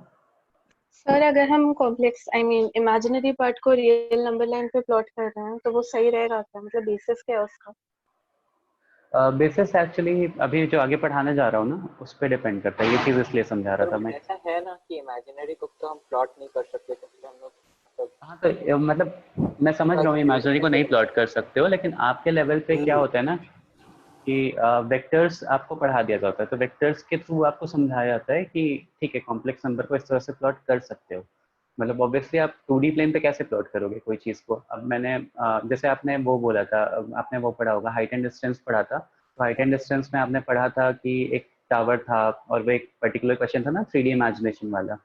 सर अगर हम कॉम्प्लेक्स इमेजिनरी पार्ट को रियल नंबर लाइन पे प्लॉट कर रहे हैं तो वो सही रहेगा क्या, मतलब बेसिस क्या है उसका? बेसिस एक्चुअली अभी जो आगे पढ़ाने जा रहा हूँ ना उस पर डिपेंड करता है, ये चीज़ इसलिए समझा रहा था मैं। ऐसा है ना कि इमेजिनरी को तो हम प्लॉट नहीं कर सकते, तो फिर हम लोग हाँ, तो मतलब मैं समझ रहा हूँ इमेजिनरी को नहीं प्लॉट कर सकते हो, लेकिन आपके लेवल पे क्या होता है ना कि वेक्टर्स आपको पढ़ा दिया जाता है, तो वेक्टर्स के थ्रू आपको समझाया जाता है कि ठीक है कॉम्प्लेक्स नंबर को इस तरह से प्लॉट कर सकते हो। मतलब ऑब्वियसली आप 2D प्लेन पे कैसे प्लॉट करोगे कोई चीज़ को। अब मैंने जैसे आपने वो बोला था, आपने वो पढ़ा होगा हाइट एंड डिस्टेंस पढ़ा था, तो हाइट एंड डिस्टेंस में आपने पढ़ा था कि एक टावर था और वो एक पर्टिकुलर क्वेश्चन था ना 3D इमेजिनेशन वाला,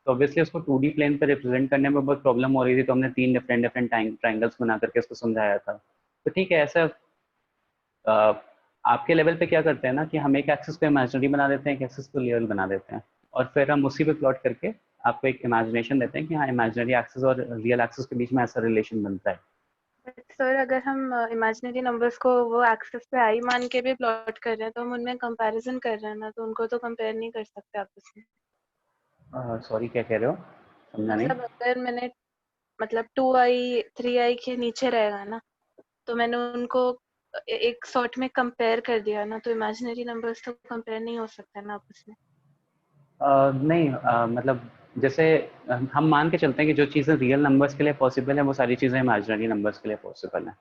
तो ऑब्वियसली उसको 2D प्लेन पे रिप्रेजेंट करने में बहुत प्रॉब्लम हो रही थी, तो हमने 3 डिफरेंट ट्राइंगल्स बना करके उसको समझाया था। तो ठीक है, ऐसा आपके लेवल पे क्या करते हैं ना कि हम एक एक्सिस पे इमेजिनरी बना देते हैं, एक एक्सिस को रियल बना देते हैं, और फिर हम उसी पे प्लॉट करके आपको एक इमेजिनेशन देते हैं कि हाँ इमेजिनरी एक्सिस और रियल एक्सिस के बीच में ऐसा रिलेशन बनता है। सर अगर हम इमेजिनरी नंबर्स को वो एक्सिस पे आई मान के भी प्लॉट कर रहे हैं तो हम उनमें कंपैरिजन कर रहे हैं ना, तो उनको तो कंपेयर नहीं कर सकते आपस में। सॉरी क्या कह रहे हो, समझा नहीं। मतलब अगर मैंने 2i 3i के नीचे रहेगा ना, तो मैंने उनको एक सॉर्ट में कंपेयर कर दिया ना, तो इमेजिनरी नंबर्स तो कंपेयर नहीं हो सकता ना आपस में। नहीं मतलब जैसे हम मान के चलते हैं कि जो चीज़ें रियल नंबर्स के लिए पॉसिबल है वो सारी चीज़ें इमेजिनरी नंबर्स के लिए पॉसिबल है।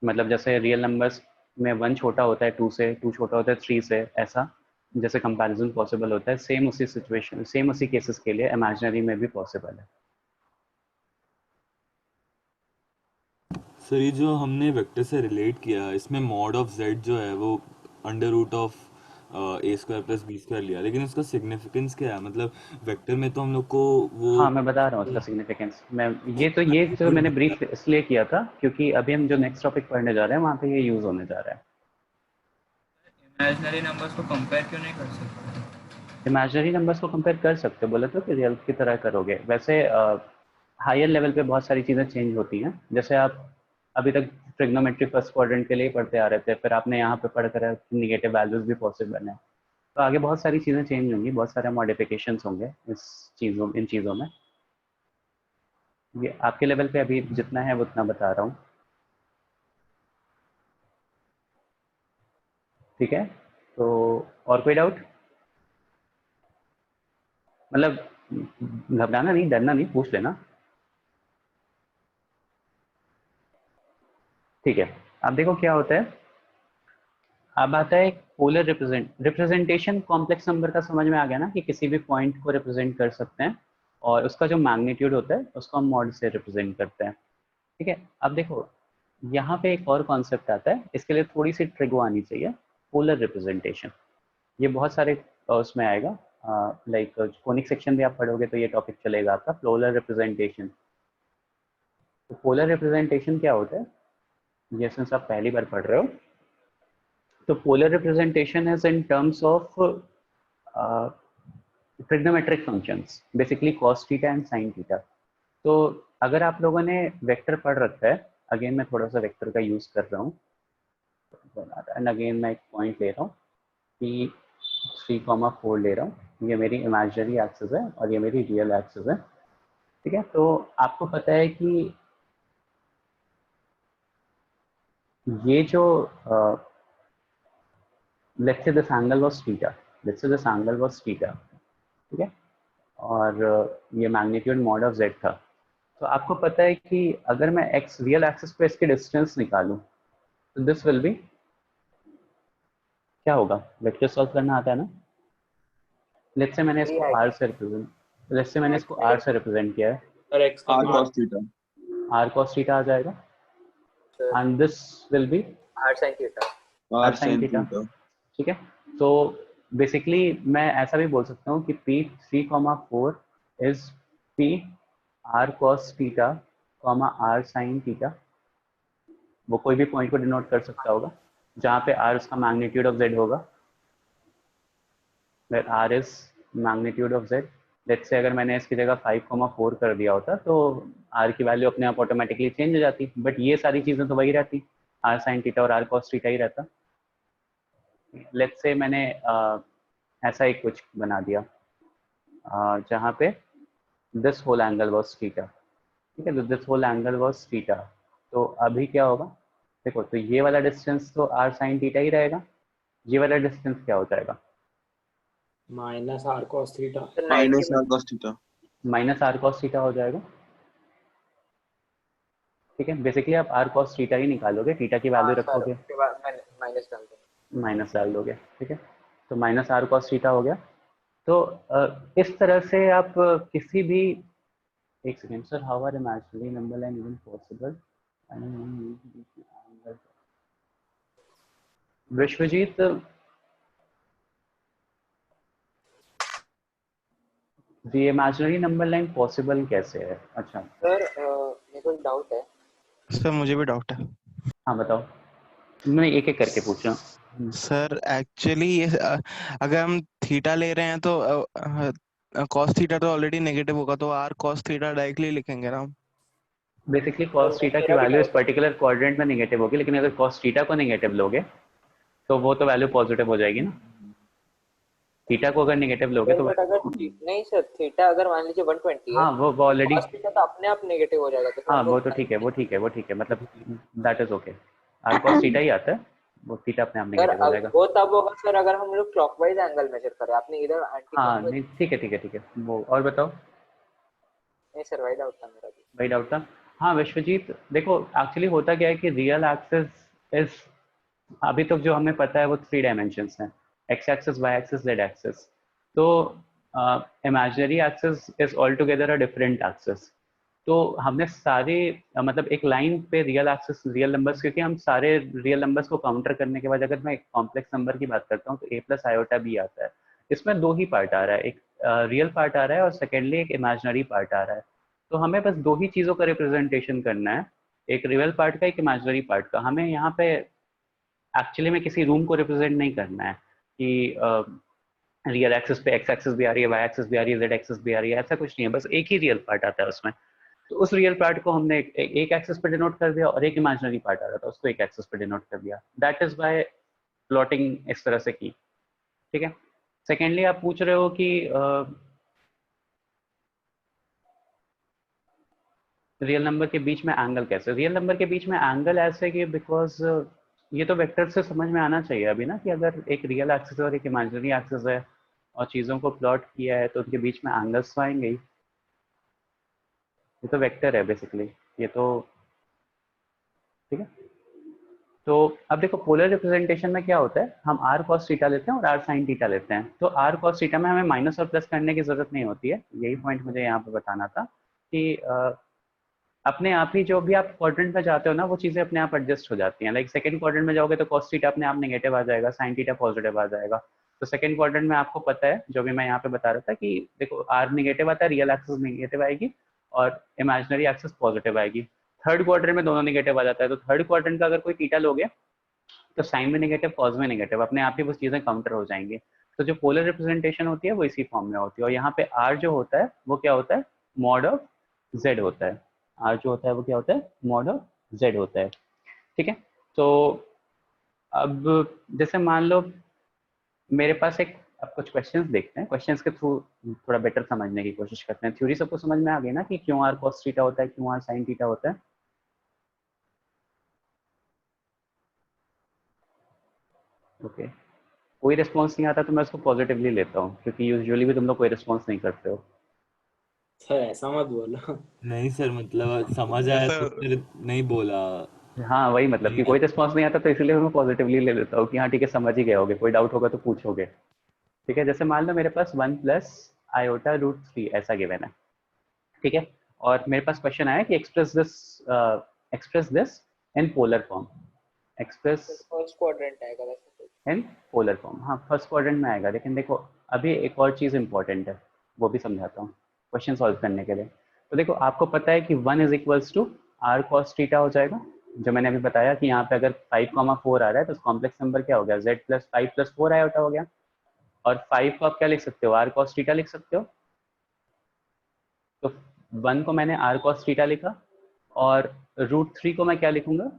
मतलब जैसे रियल नंबर्स में 1 छोटा होता है 2 से, 2 छोटा होता है 3 से, ऐसा जैसे कंपैरिजन पॉसिबल होता है, सेम उसी सिचुएशन सेम उसी केसेस के लिए इमेजिनरी में भी पॉसिबल है। सर ये जो हमने वेक्टर से रिलेट किया, इसमें मॉड ऑफ जेड जो है वो under root of A square plus B square लिया, लेकिन उसका सिग्निफिकेंस क्या है? मतलब वेक्टर में तो हम लोग को वो हाँ मैं बता रहा हूँ उसका सिग्निफिकेंस। मैं ये जो मैंने ब्रीफ इसलिए किया था क्योंकि अभी हम जो नेक्स्ट टॉपिक पढ़ने जा रहे हैं वहाँ पे ये यूज़ होने जा रहा है। इमेजिनरी नंबर्स को कंपेयर क्यों नहीं कर सकते? इमेजिनरी नंबर्स को कंपेयर कर सकते हो, बोले तो कि रियल की तरह करोगे। वैसे हायर लेवल पे बहुत सारी चीज़ें चेंज होती हैं, जैसे आप अभी तक ट्रिग्नोमेट्री फर्स्ट क्वाड्रेंट के लिए पढ़ते आ रहे थे, फिर आपने यहाँ पे पढ़ कर निगेटिव वैल्यूज भी पॉसिबल है, तो आगे बहुत सारी चीज़ें चेंज होंगी, बहुत सारे मॉडिफिकेशंस होंगे इन चीज़ों में। ये आपके लेवल पे अभी जितना है उतना बता रहा हूँ, ठीक है। तो और कोई डाउट? मतलब घबराना नहीं, डरना नहीं, पूछ लेना, ठीक है। अब देखो क्या होता है, अब आता है पोलर रिप्रेजेंटेशन। कॉम्प्लेक्स नंबर का समझ में आ गया ना, कि किसी भी पॉइंट को रिप्रेजेंट कर सकते हैं और उसका जो मैग्नीट्यूड होता है उसको हम मॉड से रिप्रेजेंट करते हैं, ठीक है। अब देखो यहाँ पे एक और कॉन्सेप्ट आता है, इसके लिए थोड़ी सी ट्रिक आनी चाहिए, पोलर रिप्रेजेंटेशन। ये बहुत सारे उसमें आएगा, लाइक कोनिक सेक्शन भी आप पढ़ोगे तो ये टॉपिक चलेगा आपका, पोलर रिप्रेजेंटेशन। तो पोलर रिप्रेजेंटेशन क्या होता है, ये सिंस आप पहली बार पढ़ रहे हो, तो polar representation is in terms of trigonometric functions, basically cos theta and sin theta. तो अगर आप लोगों ने वेक्टर पढ़ रखा है, अगेन मैं थोड़ा सा वेक्टर का यूज कर रहा हूँ, एंड अगेन मैं एक पॉइंट ले रहा हूँ कि 3,4 ले रहा हूँ, ये मेरी इमेजिनरी एक्सिस है और ये मेरी रियल एक्सिस है, ठीक है। तो आपको पता है कि ये जो let's say this angle was theta, let's say this angle was theta, ठीक है, और ये मैग्नीट्यूड मॉड ऑफ z था। तो आपको पता है कि अगर मैं x रियल एक्सिस पे इसके डिस्टेंस निकालूं तो दिस विल बी, क्या होगा, वेक्टर सॉल्व करना आता है ना। लेट्स से मैंने इसको r से रिप्रेजेंट, लेट्स से मैंने इसको r से रिप्रेजेंट किया है, और x का r cos theta r cos theta आ जाएगा, and this will be r sin theta. r sin theta, ठीक है। तो बेसिकली मैं ऐसा भी बोल सकता हूँ कि P3,4 is P r cos theta, r sin theta. वो कोई भी पॉइंट को डिनोट कर सकता होगा जहाँ पे r उसका मैग्नीट्यूड ऑफ z होगा, where r is magnitude of z। Let's say अगर मैंने इसकी जगह 5,4 कर दिया होता तो r की वैल्यू अपने आप ऑटोमेटिकली चेंज हो जाती, बट ये सारी चीज़ें तो वही रहती, r sin थीटा और r cos थीटा ही रहता। लेट्स से मैंने ऐसा ही कुछ बना दिया जहाँ पे this whole angle was theta, ठीक है, तो this whole angle was theta. तो अभी क्या होगा, देखो, तो ये वाला डिस्टेंस तो r sin थीटा ही रहेगा, ये वाला डिस्टेंस क्या हो जाएगा, minus r cos theta, minus r cos theta, minus r cos theta हो जाएगा, ठीक है। बेसिकली आप r cos थीटा ही निकालोगे, थीटा की वैल्यू रखोगे, माइनस डाल देंगे, माइनस डाल दोगे, ठीक है। तो माइनस r cos थीटा हो गया। तो इस तरह से आप किसी भी, एक second sir, how are imaginary number line even possible, Vishwajit the imaginary number line possible कैसे है? अच्छा सर मेरे को डाउट है। सर मुझे भी डाउट है। हाँ बताओ, मैं एक एक करके पूछ रहा हूँ। सर एक्चुअली ये अगर हम थीटा ले रहे हैं तो cos थीटा तो ऑलरेडी नेगेटिव होगा, तो r cos थीटा डायरेक्टली लिखेंगे ना हम। बेसिकली cos थीटा की वैल्यू इस पर्टिकुलर क्वाड्रेंट में नेगेटिव होगी, लेकिन अगर cos थीटा को नेगेटिव लोगे तो वो तो वैल्यू पॉजिटिव हो जाएगी ना। थीटा को अगर नेगेटिव लोगे तो अगर नहीं सर, थीटा अगर मान लीजिए 120 है, हाँ वो ऑलरेडी, cos थीटा तो अपने आप नेगेटिव हो जाएगा। तो हाँ वो तो ठीक है, वो ठीक है, वो ठीक है, मतलब that is okay, r cos theta ही आता है, वो थीटा अपने आप नेगेटिव हो जाएगा। वो तब होगा सर अगर हम लोग क्लॉकवाइज एंगल मेजर करें, आपने इधर एंटी हाँ नहीं ठीक है, ठीक है, ठीक है, वो और बताओ। नहीं सर, वही डाउट था मेरा भी। वही डाउट था। हाँ विश्वजीत, देखो एक्चुअली होता क्या है कि रियल एक्सिस इज, अभी तक जो हमें पता है वो 3 डायमेंशंस हैं, x axis, y axis, z axis. तो imaginary axis is all together a different axis. तो हमने सारे मतलब एक लाइन पे रियल एक्सिस, रियल नंबर्स, क्योंकि हम सारे रियल नंबर्स को काउंटर करने के बाद अगर मैं एक कॉम्प्लेक्स नंबर की बात करता हूँ तो a प्लस आयोटा b आता है। इसमें 2 ही पार्ट आ रहा है, एक रियल पार्ट आ रहा है और सेकेंडली एक इमेजिनरी पार्ट आ रहा है। तो हमें बस 2 ही चीज़ों का रिप्रेजेंटेशन करना है, एक रियल पार्ट का, एक इमेजिनरी पार्ट का। हमें यहाँ पे एक्चुअली में किसी रूम को रिप्रेजेंट नहीं करना है कि रियल एक्सिस पे x एक्सिस भी आ रही है, y एक्सिस भी आ रही है, z एक्सिस भी आ रही है, ऐसा कुछ नहीं है, बस एक ही रियल पार्ट आता है उसमें। तो उस रियल पार्ट को हमने एक एक्सिस पे डिनोट कर दिया और एक इमेजिनरी पार्ट आ रहा था उसको एक एक्सिस पे डिनोट कर दिया। दैट इज बाय प्लॉटिंग इस तरह से की। ठीक है। सेकेंडली आप पूछ रहे हो कि रियल नंबर के बीच में एंगल कैसे? रियल नंबर के बीच में एंगल ऐसे कि बिकॉज ये तो वेक्टर से समझ में आना चाहिए अभी ना, कि अगर एक रियल एक्सिस और एक इमेजिनरी एक्सिस है और चीज़ों को प्लॉट किया है तो उनके बीच में एंगल्स तो आएंगे ही। ये तो वेक्टर है बेसिकली, ये तो ठीक है। तो अब देखो पोलर रिप्रेजेंटेशन में क्या होता है, हम r cos थीटा लेते हैं और r sin थीटा लेते हैं। तो r cos थीटा में हमें माइनस और प्लस करने की जरूरत नहीं होती है। यही पॉइंट मुझे यहाँ पे बताना था कि अपने आप ही जो भी आप क्वाड्रेंट में जाते हो ना वो चीज़ें अपने आप एडजस्ट हो जाती हैं। लाइक सेकंड क्वाड्रेंट में जाओगे तो cos थीटा अपने आप नेगेटिव आ जाएगा, sin थीटा पॉजिटिव आ जाएगा। तो सेकंड क्वाड्रेंट में आपको पता है, जो भी मैं यहाँ पे बता रहा था कि देखो r नेगेटिव आता है, रियल एक्सिस नेगेटिव आएगी और इमेजिनरी एक्सिस पॉजिटिव आएगी। थर्ड क्वाड्रेंट में दोनों नेगेटिव आ जाता है। तो थर्ड क्वाड्रेंट का अगर कोई थीटा लोगे तो साइन में नेगेटिव कॉस में नेगेटिव, अपने आप ही वो चीज़ें काउंटर हो जाएंगी। तो जो पोलर रिप्रेजेंटेशन होती है वो इसी फॉर्म में होती है। और यहाँ पे r जो होता है वो क्या होता है, मॉड ऑफ z होता है। r जो होता है वो क्या होता है, मॉड ऑफ z होता है। ठीक है। तो अब जैसे मान लो मेरे पास एक, अब कुछ क्वेश्चंस देखते हैं, क्वेश्चंस के थ्रू थोड़ा बेटर समझने की कोशिश करते हैं। थ्योरी सबको समझ में आ गई ना कि क्यों r cos थीटा होता है, क्यों r sin थीटा होता है। ओके कोई रिस्पॉन्स नहीं आता तो मैं उसको पॉजिटिवली लेता हूँ, क्योंकि यूजुअली भी तुम लोग कोई रिस्पॉन्स नहीं करते हो। सर ऐसा मत बोलो। नहीं सर, मतलब समझ आया तो फिर नहीं बोला। हाँ वही मतलब कि कोई रिस्पॉन्स नहीं आता तो इसलिए मैं पॉजिटिवली ले लेता हूँ कि हाँ ठीक है समझ ही गए होगे, कोई डाउट होगा तो पूछोगे। ठीक है। जैसे मान लो मेरे पास 1 प्लस आयोटा रूट 3 ऐसा गिवन है। ठीक है। और मेरे पास क्वेश्चन आया कि express this in polar form, express first quadrant आएगा वैसे तो। इन पोलर फॉर्म। हाँ फर्स्ट क्वाड्रेंट में आएगा, लेकिन देखो अभी एक और चीज़ इंपॉर्टेंट है, वो भी समझाता हूँ क्वेश्चन सॉल्व करने के लिए। तो देखो आपको पता है कि 1 is equals to r cos theta हो जाएगा, जो मैंने अभी बताया कि यहाँ पे अगर 5,4 आ रहा है तो कॉम्प्लेक्स नंबर क्या हो गया, z प्लस 5 प्लस 4 आयोटा हो गया। और 5 को आप क्या लिख सकते हो, r cos थीटा लिख सकते हो। तो 1 को मैंने r cos थीटा लिखा और रूट 3 को मैं क्या लिखूंगा,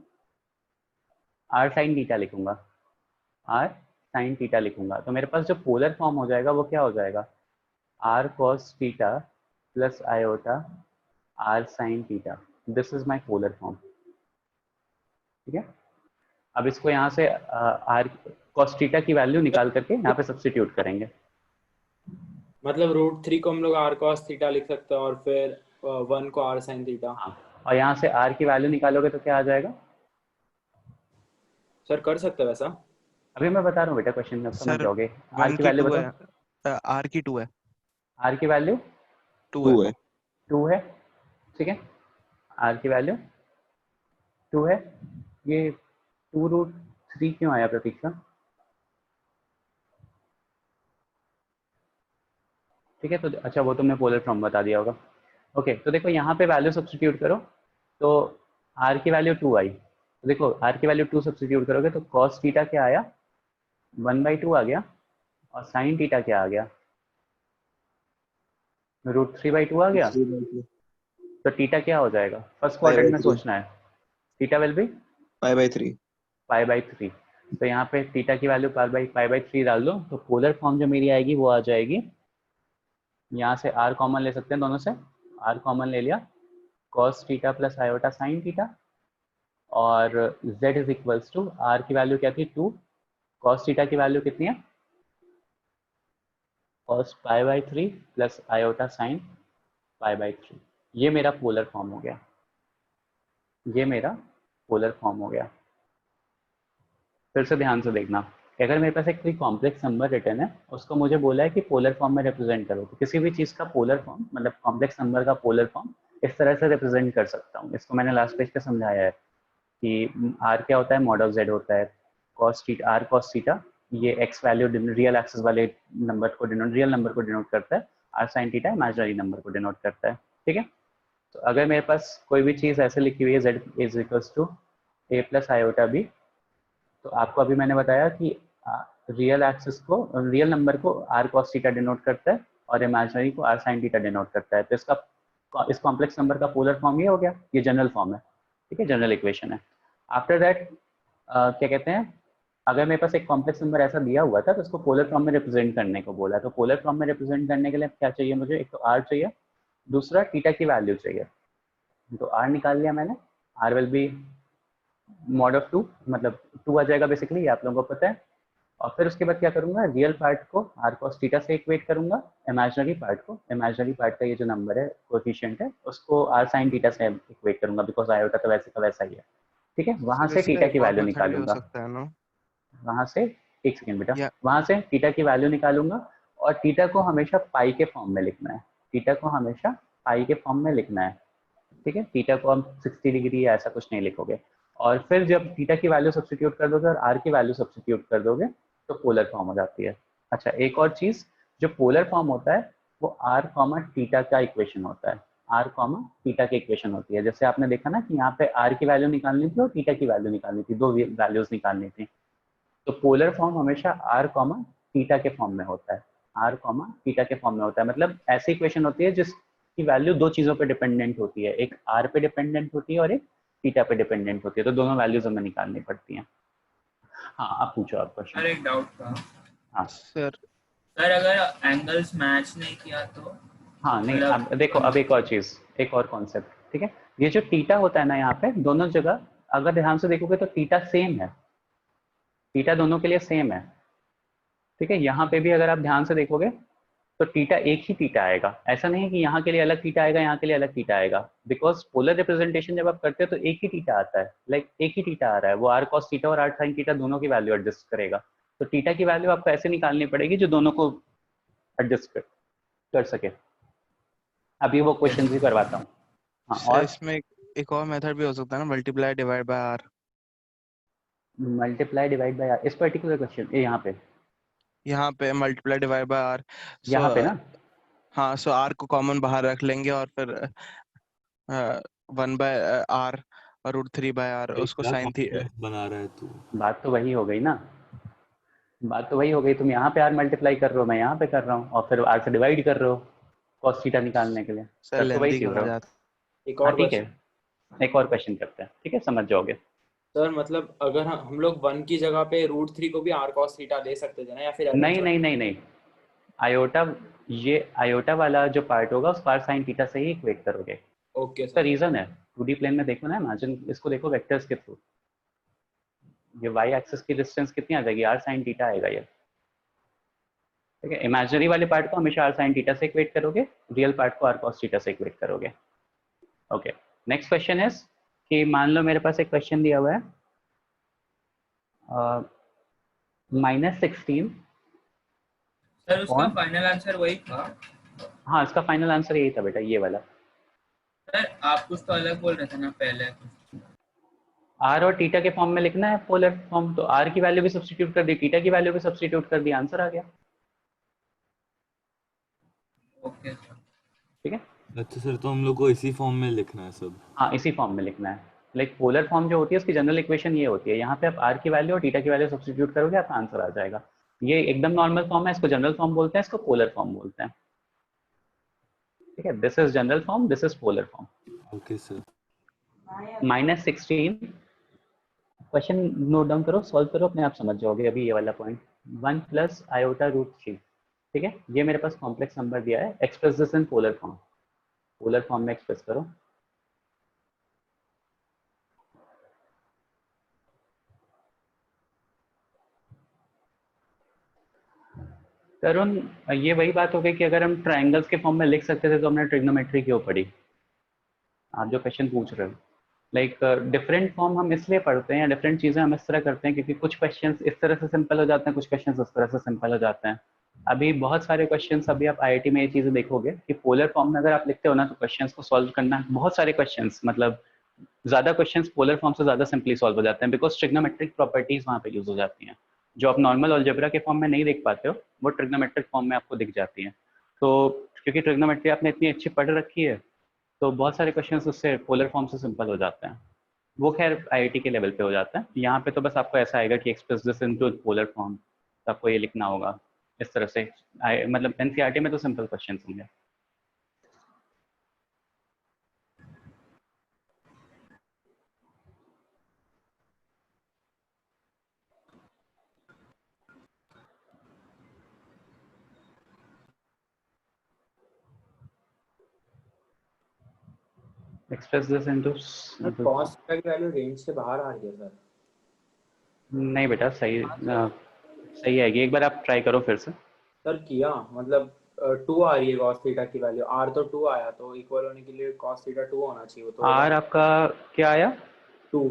r sin थीटा लिखूंगा, r sin थीटा लिखूंगा। तो मेरे पास जो पोलर फॉर्म हो जाएगा वो क्या हो जाएगा, r cos theta plus iota r sin theta. This is my polar form. ठीक है। अब इसको यहाँ से r cos थीटा की वैल्यू निकाल करके यहाँ पे सब्स्टिट्यूट करेंगे। मतलब रूट 3 को हम लोग r cos थीटा लिख सकते हैं और फिर 1 को r sin थीटा। हाँ और यहाँ से r की वैल्यू निकालोगे तो क्या आ जाएगा। सर कर सकते हैं वैसा। अभी मैं बता रहा हूँ बेटा, क्वेश्चन में समझ सर जाओगे। r 1 की की वैल्यू 2 बताओ। है, r की 2 है, r की वैल्यू 2 है। 2 है। ठीक है। r की वैल्यू 2 है। ये 2 रूट 3 क्यों आया प्रतीक्षा। ठीक है। तो अच्छा वो तुमने पोलर फॉर्म बता दिया होगा। ओके तो देखो यहाँ पे वैल्यू सब्स्टिट्यूट करो तो r की वैल्यू 2 आई। तो देखो r की वैल्यू 2 सब्स्टिट्यूट करोगे तो cos थीटा क्या आया, 1/2 आ गया। और sin थीटा क्या आ गया, रूट 3/2 आ गया। तो थीटा क्या हो जाएगा, फर्स्ट क्वाड्रेंट में सोचना है, थीटा विल बी π/3। तो यहाँ पे थीटा की वैल्यू π/3 डाल दो तो पोलर फॉर्म जो मेरी आएगी वो आ जाएगी, यहाँ से r कॉमन ले सकते हैं दोनों से, r कॉमन ले लिया, cos theta plus iota sin theta. और z is equals to r की वैल्यू क्या थी 2, cos थीटा की वैल्यू कितनी है cos π/3 प्लस आयोटा sin π/3। ये मेरा पोलर फॉर्म हो गया, ये मेरा पोलर फॉर्म हो गया। फिर से ध्यान से देखना, अगर मेरे पास एक कोई कॉम्प्लेक्स नंबर रिटर्न है, उसको मुझे बोला है कि पोलर फॉर्म में रिप्रेजेंट करो, तो किसी भी चीज़ का पोलर फॉर्म मतलब कॉम्प्लेक्स नंबर का पोलर फॉर्म इस तरह से रिप्रेजेंट कर सकता हूँ। इसको मैंने लास्ट पेज पे समझाया है कि r क्या होता है, मॉड ऑफ z होता है, cos theta r cos theta ये x वैल्यू रियल एक्सिस वाले नंबर को रियल नंबर को डिनोट करता है, r sin theta imaginary number को डिनोट करता है। ठीक है। तो अगर मेरे पास कोई भी चीज़ ऐसे लिखी हुई है z is equals to a plus iota b, तो आपको अभी मैंने बताया कि रियल एक्सिस को, रियल नंबर को r cos थीटा डिनोट करता है और इमेजिनरी को r sin थीटा डिनोट करता है। तो इसका इस कॉम्प्लेक्स नंबर का पोलर फॉर्म ये हो गया, ये जनरल फॉर्म है, ठीक है, जनरल इक्वेशन है। आफ्टर दैट क्या कहते हैं, अगर मेरे पास एक कॉम्प्लेक्स नंबर ऐसा दिया हुआ था तो उसको पोलर फॉर्म में रिप्रेजेंट करने को बोला, तो पोलर फॉर्म में रिप्रेजेंट करने के लिए क्या चाहिए मुझे, एक तो आर चाहिए, दूसरा थीटा की वैल्यू चाहिए। तो आर निकाल लिया मैंने, r will be mod of 2, मतलब 2 आ जाएगा बेसिकली, ये आप लोगों को पता है। और फिर उसके बाद क्या करूंगा, रियल पार्ट को आर कॉस थीटा से इक्वेट करूंगा, इमेजिनरी पार्ट को, इमेजिनरी पार्ट का ये जो नंबर है कोएफिशिएंट है उसको आर साइन थीटा से इक्वेट करूंगा, बिकॉज आयोटा तो वैसे का वैसा ही है, ठीक है। वहां सर से इसका थीटा एक की और वैल्यू मेथड भी हो निकालूंगा, सकता है ना? वहां से, एक सेकेंड बेटा, या वहां से थीटा की वैल्यू निकालूंगा, और थीटा को हमेशा पाई के फॉर्म में लिखना है, थीटा को हमेशा पाई के फॉर्म में लिखना है, ठीक है। थीटा को हम 60 डिग्री या ऐसा कुछ नहीं लिखोगे, और फिर जब थीटा की वैल्यू सब्स्टिट्यूट कर दोगे और आर की वैल्यू सब्स्टिट्यूट कर दोगे तो पोलर फॉर्म हो जाती है। अच्छा, एक और चीज, जो पोलर फॉर्म होता है वो आर कॉमा थीटा का इक्वेशन होता है, आर कॉमा थीटा की इक्वेशन होती है। जैसे आपने देखा ना कि यहाँ पे आर की वैल्यू निकालनी थी और थीटा की वैल्यू निकालनी थी, 2 वैल्यूज निकालनी थी, तो पोलर फॉर्म हमेशा आर कॉमा थीटा के फॉर्म में होता है, आर कॉमा थीटा के फॉर्म में होता है। मतलब ऐसी इक्वेशन होती है जिसकी वैल्यू 2 चीजों पे डिपेंडेंट होती है, एक आर पे डिपेंडेंट होती है और एक थीटा पे डिपेंडेंट होती है, तो दोनों वैल्यूज हमें निकालनी पड़ती हैं। हाँ, आप पूछो आप सर क्वेश्चन। एक डाउट था हाँ सर सर, अगर एंगल्स मैच नहीं किया तो हाँ, नहीं, मतलब अब देखो, अब एक और चीज, एक और कॉन्सेप्ट, ठीक है। ये जो थीटा होता है ना, यहाँ पे दोनों जगह अगर ध्यान से देखोगे तो थीटा सेम है, थीटा दोनों के लिए सेम है, ठीक है। यहाँ पे भी अगर आप ध्यान से देखोगे तो थीटा एक ही थीटा आएगा, ऐसा नहीं है कि यहाँ के लिए अलग थीटा आएगा, यहाँ के लिए अलग थीटा आएगा, बिकॉज पोलर रिप्रेजेंटेशन जब आप करते हो तो एक ही थीटा आता है, लाइक एक ही थीटा आ रहा है, वो आर कॉस थीटा और आर साइन थीटा दोनों की वैल्यू एडजस्ट करेगा, तो थीटा की वैल्यू आपको ऐसे निकालनी पड़ेगी जो दोनों को एडजस्ट कर सके। अभी वो ओके क्वेश्चन भी करवाता हूँ। हाँ, सर और इसमें एक और मेथड भी हो सकता है ना, multiply divide by r. Multiply divide by इस पर्टिकुलर क्वेश्चन ये यहाँ पे multiply divide by r, so यहाँ पे ना, हाँ, सो आर को कॉमन बाहर रख लेंगे और फिर 1 बाय आर और √3/r भाई उसको क्या साइन थी। कॉम्प्लेक्स बना रहा है तू? बात तो वही हो गई ना, बात तो वही हो गई, तुम यहाँ पे आर मल्टीप्लाई कर रहे हो, मैं यहाँ पे कर रहा हूँ, और फिर आर से डिवाइड कर रहे हो कॉस थीटा निकालने के लिए, सर कर तो वही लेंथी चीज कहा रहे हो। जाता एक हाँ और ठीक है, क्वेश्चन एक और क्वेश्चन करते हैं, ठीक है, समझ जाओगे। सर, मतलब अगर हम लोग 1 की जगह पे √3 को भी r cos थीटा ले सकते थे ना, या फिर अलग नहीं नहीं नहीं नहीं, आयोटा, ये आयोटा वाला जो पार्ट होगा उस पार्ट साइन थीटा से ही इक्वेट करोगे। ओके इसका सर। रीजन है, 2D प्लेन में देखो ना, इमेजिन इसको देखो वेक्टर्स के थ्रू, ये वाई एक्सिस की डिस्टेंस कितनी आ जाएगी, आर साइन थीटा आएगा ये, ठीक है। इमेजिनरी वाले पार्ट को हमेशा आर साइन थीटा से इक्वेट करोगे, रियल पार्ट को आर कॉस थीटा से इक्वेट करोगे। ओके, नेक्स्ट क्वेश्चन इज कि मान लो मेरे पास एक क्वेश्चन दिया हुआ है, -16 सर उसका ऑन, फाइनल आंसर वही था। हाँ इसका फाइनल आंसर यही था बेटा, ये वाला। सर आप कुछ तो अलग बोल रहे थे ना पहले कुछ। आर और थीटा के फॉर्म में लिखना है पोलर फॉर्म, तो आर की वैल्यू भी सब्स्टिट्यूट कर दी, थीटा की वैल्यू भी सब्स्टिट्यूट कर दी, आंसर आ गया, ओके सर। ठीक है। अच्छा सर, तो हम लोग को इसी फॉर्म में लिखना है सब? हाँ, इसी फॉर्म में लिखना है, लाइक पोलर फॉर्म जो होती है उसकी जनरल इक्वेशन ये होती है, यहाँ पे आप आर की वैल्यू और थीटा की वैल्यू सब्स्टिट्यूट करोगे आपका आंसर आ जाएगा। ये एकदम नॉर्मल फॉर्म है, इसको जनरल फॉर्म बोलते हैं, इसको पोलर फॉर्म बोलते हैं, ठीक है। This is general form, this is polar form. Okay sir. -16 question note down करो, सॉल्व करो, अपने आप समझ जाओगे अभी ये वाला पॉइंट। 1 + i√3, ठीक है, ये मेरे पास कॉम्प्लेक्स नंबर दिया है, express this in polar form, polar form में एक्सप्रेस करो। तरुण, ये वही बात हो गई कि अगर हम ट्रायंगल्स के फॉर्म में लिख सकते थे तो हमने ट्रिग्नोमेट्री क्यों पढ़ी, आप जो क्वेश्चन पूछ रहे हो। लाइक डिफरेंट फॉर्म हम इसलिए पढ़ते हैं, डिफरेंट चीज़ें हम इस तरह करते हैं क्योंकि कुछ क्वेश्चंस इस तरह से सिंपल हो जाते हैं, कुछ क्वेश्चंस इस तरह से सिंपल हो जाते हैं। अभी बहुत सारे क्वेश्चंस, अभी आप आईआईटी में ये चीज़ें देखोगे कि पोलर फॉर्म में अगर आप लिखते हो ना तो क्वेश्चंस को सॉल्व करना, बहुत सारे क्वेश्चंस, मतलब ज़्यादा क्वेश्चंस पोलर फॉर्म से ज़्यादा सिंपली सॉल्व हो जाते हैं, बिकॉज ट्रिग्नोमेट्रिक प्रॉपर्टीज़ वहाँ पे यूज हो जाती हैं, जो आप नॉर्मल अलजेब्रा के फॉर्म में नहीं देख पाते हो वो ट्रिग्नोमेट्रिक फॉर्म में आपको दिख जाती हैं। तो क्योंकि ट्रिग्नोमेट्री आपने इतनी अच्छी पढ़ रखी है तो बहुत सारे क्वेश्चंस उससे पोलर फॉर्म से सिंपल हो जाते हैं। वो खैर आईआईटी के लेवल पे हो जाता है, यहाँ पे तो बस आपको ऐसा आएगा कि express this into polar form, तो आपको ये लिखना होगा इस तरह से। मतलब एनसीईआरटी में तो सिंपल क्वेश्चंस होंगे। Express this into cos theta की वैल्यू रेंज से बाहर आ रही है सर। नहीं बेटा सही सही आएगी, एक बार आप ट्राई करो फिर से। सर किया मतलब 2 आ रही है cos थीटा की वैल्यू, r तो 2 आया, तो इक्वल होने के लिए cos थीटा 2 होना चाहिए, वो तो आर आपका क्या आया? 2।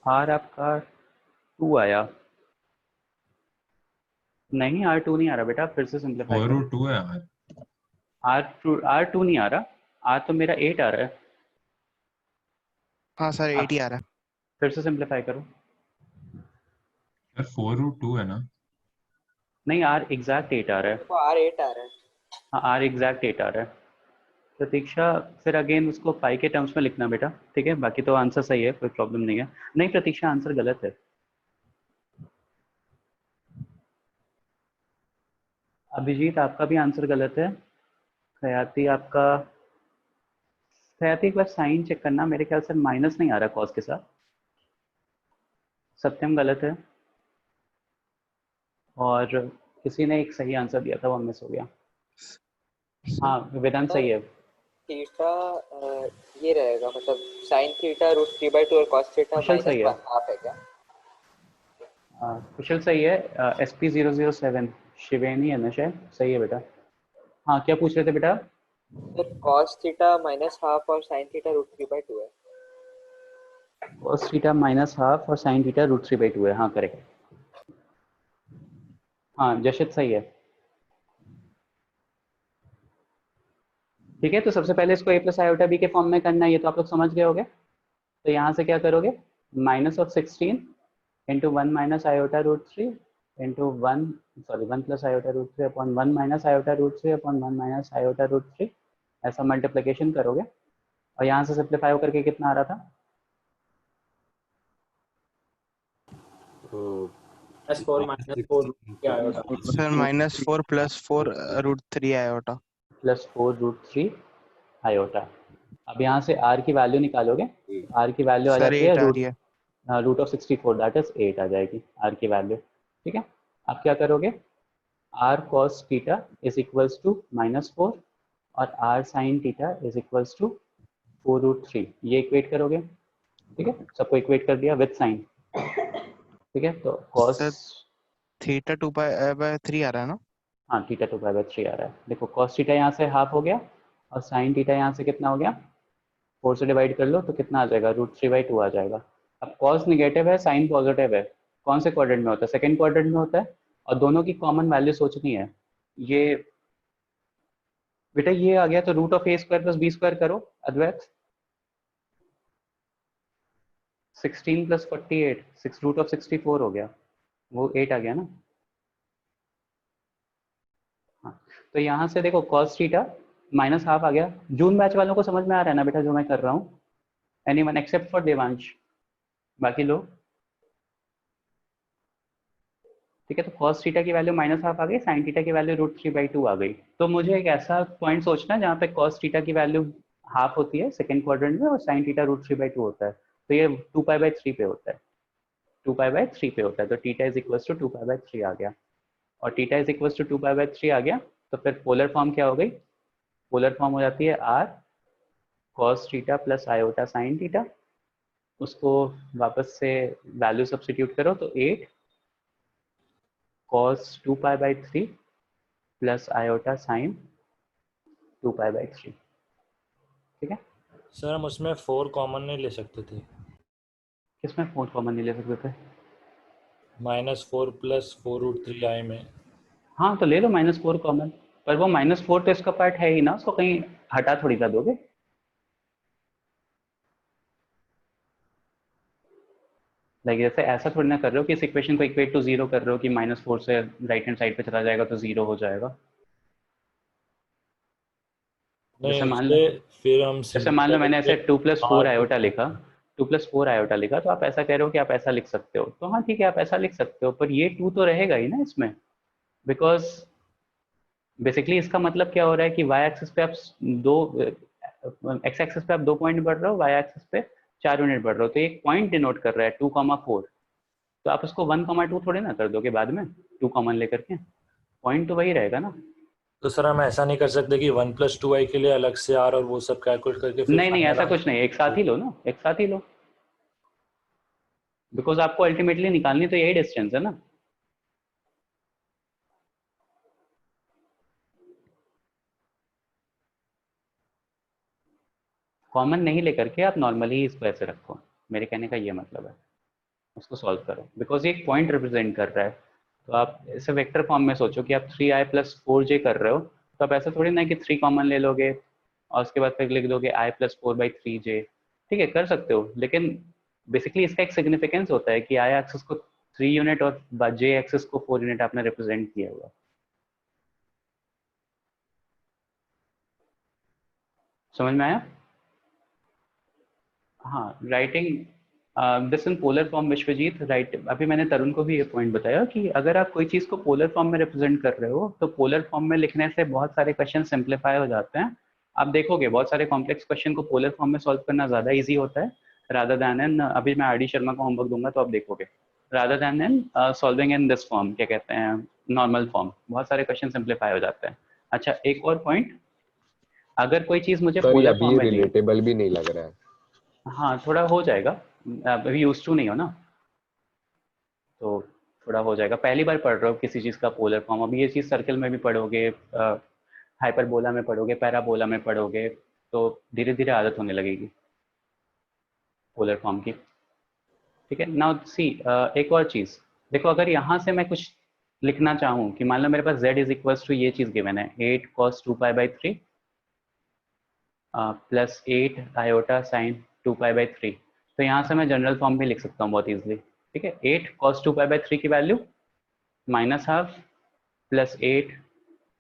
आर आपका 2 आया? नहीं R2 नहीं आ रहा बेटा, फिर से सिंपलीफाई करो। 4√2 है यार। R2 नहीं आ रहा, R तो मेरा 8 आ रहा है। हाँ सर 8 ही आ रहा है। फिर से सिंपलीफाई करो। सर 4√2 है ना? नहीं R एग्जैक्ट 8 आ रहा है। तो R8 आ रहा है। हाँ R एग्जैक्ट 8 आ रहा है। प्रतीक्षा फिर अगेन उसको पाई के टर्म्स में लिखना बेटा, ठीक है? बाकी तो आंसर सही है, कोई प्रॉब्लम नहीं है। नहीं प्रतीक्षा आंसर गलत है। अभिजीत आपका भी आंसर गलत है। खयाती आपका, खयाती एक बार साइन चेक करना, मेरे ख्याल से माइनस नहीं आ रहा कॉस के साथ। सत्यम गलत है, और किसी ने एक सही आंसर दिया था वो मिस हो गया। हाँ वेदांत सही है। थीटा ये रहेगा, मतलब sin थीटा √3/2 और cos थीटा कुशल सही है। -1/2 है क्या? कुशल सही है। SP007 शिवेनी है ना शायद, सही है बेटा। हाँ क्या पूछ रहे थे बेटा? सर cos थीटा -1/2 और sin थीटा √3/2 है। cos थीटा -1/2 और sin थीटा √3/2 है, हाँ करेक्ट। हाँ जशित सही है। ठीक है, तो सबसे पहले इसको a + i/b के फॉर्म में करना है, ये तो आप लोग समझ गए होगे। तो यहाँ से क्या करोगे, -16 into 1 - i/√3 into 1 + i/√3 upon 1 - i/√3 upon 1 - i/√3 ऐसा मल्टीप्लिकेशन करोगे, और यहाँ से सिंप्लीफाई होकर के कितना आ रहा था? -4 -4 क्या आएगा? Sir -4 + 4 √3 iota. +4 √3 आयोटा। अब यहाँ से r की वैल्यू निकालोगे, r की वैल्यू आ सर जाती है 8 आ रही है। √64, दैट इज 8 आ जाएगी r की वैल्यू। ठीक है, अब क्या करोगे, r cos theta is equals to -4 और r sin theta is equals to 4√3, ये इक्वेट करोगे। ठीक है, सबको इक्वेट कर दिया विद साइन। ठीक है, तो cos सर थीटा 2/3 आ रहा है ना? हाँ थीटा 2/3 आ रहा है। देखो cos थीटा यहाँ से हाफ हो गया, और sin थीटा यहाँ से कितना हो गया, 4 से डिवाइड कर लो तो कितना आ जाएगा, √3/2 आ जाएगा। अब cos नेगेटिव है, sin पॉजिटिव है, कौन से क्वाड्रेंट में होता है? सेकंड क्वाड्रेंट में होता है, और दोनों की कॉमन वैल्यू सोचनी है। ये बेटा ये आ गया, तो √(a² + b² करो अद्वैत। 16 + 48 √64 हो गया, वो 8 आ गया ना। हाँ, तो यहाँ से देखो cos थीटा -1/2 आ गया। जून बैच वालों को समझ में आ रहा है ना बेटा जो मैं कर रहा हूँ? एनीवन एक्सेप्ट फॉर देवांश, बाकी लोग? ठीक है, तो cos थीटा की वैल्यू -1/2 आ गई, sin थीटा की वैल्यू √3/2 आ गई। तो मुझे एक ऐसा पॉइंट सोचना है जहाँ पे cos थीटा की वैल्यू हाफ होती है सेकंड क्वाड्रेंट में, और sin थीटा √3/2 होता है। तो ये 2π/3 पे होता है, 2π/3 पे होता है। तो थीटा इज इक्वल्स टू 2π/3 आ गया, और थीटा इज इक्वल्स टू 2π/3 आ गया। तो फिर पोलर फॉर्म क्या हो गई, पोलर फॉर्म हो जाती है r cos theta + iota sin theta. उसको वापस से वैल्यू सब्स्टिट्यूट करो, तो 8 cos 2π/3 + आयोटा sin 2π/3। ठीक है, सर हम उसमें 4 कॉमन नहीं ले सकते थे? किसमें 4 कॉमन नहीं ले सकते थे? -4 + 4√3i में। हाँ तो ले लो -4 कॉमन, पर वो -4 तो इसका पार्ट है ही ना, उसको कहीं हटा थोड़ी कर दोगे। लाइक जैसे ऐसा थोड़ी ना कर रहे हो कि इस इक्वेशन को इक्वेट टू 0 कर रहे हो कि -4 से राइट हैंड साइड पे चला जाएगा तो 0 हो जाएगा। जैसे नहीं, मान लो, फिर हम जैसे मान लो मैंने ऐसे 2 + 4 आयोटा लिखा, 2 + 4 आयोटा लिखा, तो आप ऐसा कह रहे हो कि आप ऐसा लिख सकते हो, तो हाँ ठीक है आप ऐसा लिख सकते हो, पर ये 2 तो रहेगा ही ना इसमें, बिकॉज बेसिकली इसका मतलब क्या हो रहा है कि y एक्सिस पे आप x एक्सिस पे आप 2 पॉइंट बढ़ रहे हो, y एक्सिस पे 4 यूनिट बढ़ रहे हो, तो एक पॉइंट डिनोट कर रहा है 2,4। तो आप उसको 1,2 थोड़े ना कर दोगे बाद में 2 कॉमन लेकर के, पॉइंट तो वही रहेगा ना। तो सर हम ऐसा नहीं कर सकते कि 1+2i के लिए अलग से r और वो सब कैलकुलेट करके फिर नहीं नहीं, फाइनल ऐसा कुछ नहीं, एक साथ ही लो ना, एक साथ ही लो, बिकॉज आपको अल्टीमेटली निकालनी तो यही डिस्टेंस है ना। कॉमन नहीं लेकर के आप नॉर्मली ही इसको ऐसे रखो, मेरे कहने का ये मतलब है, उसको सॉल्व करो, बिकॉज ये एक पॉइंट रिप्रेजेंट कर रहा है। तो आप इसे वेक्टर फॉर्म में सोचो कि आप 3i+4j कर रहे हो, तो आप ऐसा थोड़ी ना कि 3 कॉमन ले लोगे और उसके बाद फिर लिख दोगे i+4/3j। ठीक है, कर सकते हो, लेकिन बेसिकली इसका एक सिग्निफिकेंस होता है कि आई एक्सिस को 3 यूनिट और जे एक्सिस को 4 यूनिट आपने रिप्रेजेंट किया हुआ। समझ में आया? हाँ, writing this in polar form Vishwajeet, right. अभी मैंने तरुण को भी ये पॉइंट बताया कि अगर आप कोई चीज़ को पोलर फॉर्म में रिप्रेजेंट कर रहे हो तो पोलर फॉर्म में लिखने से बहुत सारे क्वेश्चन सिंप्लीफाई हो जाते हैं। आप देखोगे बहुत सारे कॉम्प्लेक्स क्वेश्चन को पोलर फॉर्म में सॉल्व करना ज़्यादा ईजी होता है रादर दैन इन, अभी मैं आर डी शर्मा को होमवर्क दूंगा तो आप देखोगे, rather than in solving in this form, क्या कहते हैं, नॉर्मल फॉर्म, बहुत सारे क्वेश्चन सिंप्लीफाई हो जाते हैं। अच्छा, एक और पॉइंट, अगर कोई चीज़ मुझे सर ये पोलर अभी फॉर्म में दी, रिलेटेबल भी नहीं लग रहा है। हाँ थोड़ा हो जाएगा, अभी यूज टू नहीं हो ना, तो थोड़ा हो जाएगा, पहली बार पढ़ रहे हो किसी चीज़ का पोलर फॉर्म। अभी ये चीज़ सर्कल में भी पढ़ोगे, हाइपरबोला में पढ़ोगे, पैराबोला में पढ़ोगे, तो धीरे धीरे आदत होने लगेगी पोलर फॉर्म की। ठीक है, नाउ सी एक और चीज़ देखो, अगर यहाँ से मैं कुछ लिखना चाहूँ कि मान लो मेरे पास z इज इक्वल्स टू ये चीज़ गिवन है 8 cos 2π/3 प्लस 8 आयोटा साइन 2π/3, तो यहाँ से मैं जनरल फॉर्म भी लिख सकता हूँ बहुत ईजिली। ठीक है, 8 cos 2π/3 की value -½ plus 8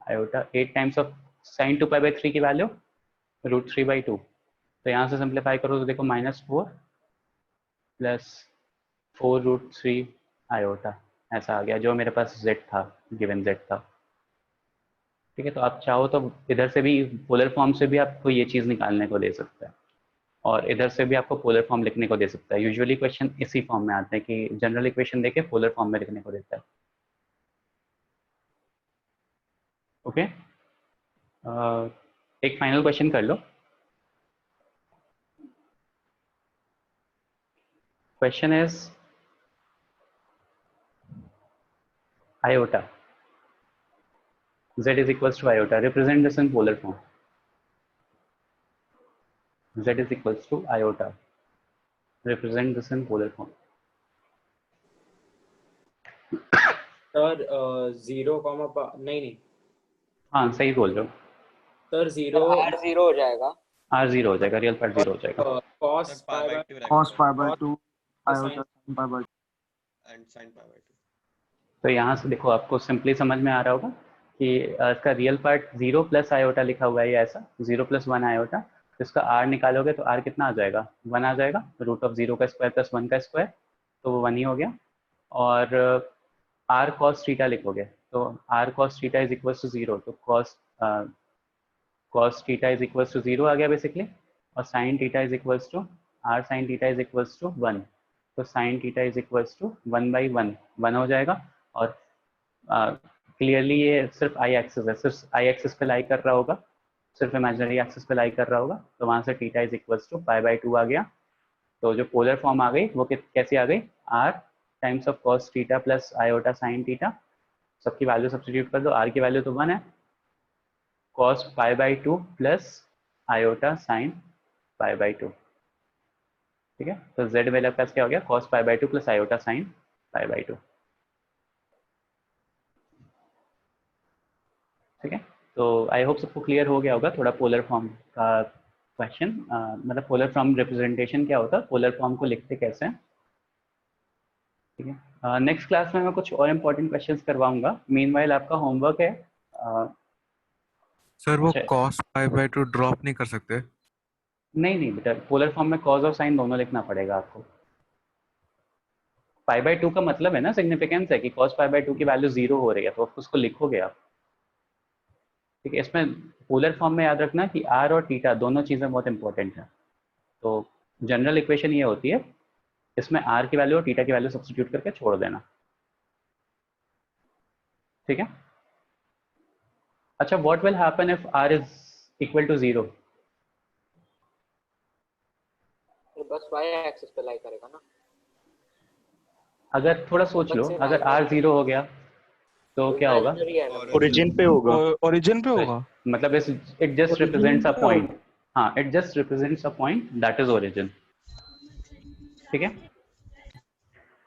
iota 8 times of sine 2π/3 की वैल्यू √3/2। तो यहाँ से सिंप्लीफाई करो तो देखो -4 प्लस 4√3 आयोटा, ऐसा आ गया जो मेरे पास z था, गिवन z था। ठीक है, तो आप चाहो तो इधर से भी पोलर फॉर्म से भी आपको ये चीज़ निकालने को दे सकता है और इधर से भी आपको पोलर फॉर्म लिखने को दे सकता है। यूजुअली क्वेश्चन इसी फॉर्म में आते हैं कि जनरल इक्वेशन देके पोलर फॉर्म में लिखने को देता है। ओके, एक फाइनल क्वेश्चन कर लो। Question is iota, z is equals to iota, represent this in polar form, z is equals to iota, represent this in polar form। Sir 0, नहीं हाँ सही बोल रहे हो सर, 0 R0 हो जाएगा, R0 हो जाएगा, रियल पार्ट 0 हो जाएगा, cos cos π/2 iota sin π/2 and sin π/2। तो यहाँ से देखो आपको सिंपली समझ में आ रहा होगा कि इसका रियल पार्ट 0 प्लस आयोटा लिखा हुआ है, ये ऐसा 0 + 1 आयोटा, तो इसका r निकालोगे तो r कितना आ जाएगा, 1 आ जाएगा, √0 का स्क्वायर प्लस 1 का स्क्वायर, तो वो 1 ही हो गया। और r cos थीटा लिखोगे तो r cos theta is equal to 0, तो cos theta is equal to 0 आ गया बेसिकली, और sin theta is equal to r sin theta is equal to 1, तो sin theta is equal to 1/1 1 हो जाएगा। और क्लियरली ये सिर्फ आई एक्सिस है, सिर्फ आई एक्सिस पे लाई कर रहा होगा, सिर्फ इमेजिनरी एक्सिस पे लाई कर रहा होगा, तो वहाँ से थीटा इज इक्वल टू π/2 आ गया। तो जो पोलर फॉर्म आ गई वो कैसी आ गई, r times of cos theta plus iota sin theta, सबकी वैल्यू सब्स्टिट्यूट कर दो, r की वैल्यू तो 1 है, cos π/2 प्लस आयोटा sin π/2। ठीक है, तो z मेरे पास क्या हो गया, cos π/2 प्लस आयोटा sin π/2। ठीक है, तो आई होप सबको क्लियर हो गया होगा थोड़ा पोलर फॉर्म का क्वेश्चन, मतलब पोलर फॉर्म रिप्रेजेंटेशन क्या होता है, पोलर फॉर्म को लिखते कैसे हैं। ठीक है, नेक्स्ट क्लास में मैं कुछ और इम्पोर्टेंट क्वेश्चंस करवाऊंगा, मीनवाइल आपका होमवर्क है। सर वो cos π/2 ड्रॉप नहीं कर सकते? नहीं बेटा, पोलर फॉर्म में कॉज और साइन दोनों लिखना पड़ेगा आपको। π/2 का मतलब है ना, सिग्निफिकेंस है कि cos π/2 की वैल्यू 0 हो रही है, तो उसको लिखोगे आप। ठीक है, इसमें पोलर फॉर्म में याद रखना कि r और थीटा दोनों चीज़ें बहुत इंपॉर्टेंट हैं। तो जनरल इक्वेशन ये होती है, इसमें r की वैल्यू और थीटा की वैल्यू सब्स्टिट्यूट करके छोड़ देना। ठीक है, अच्छा, what will happen if r is equal to 0? तो बस y एक्सिस पे लाई करेगा ना। अगर थोड़ा सोच लो, अगर r 0 हो गया तो क्या होगा? ओरिजिन पे होगा। ओरिजिन पे होगा। मतलब it just represents a point. हाँ, it just represents a point that is origin. ठीक है?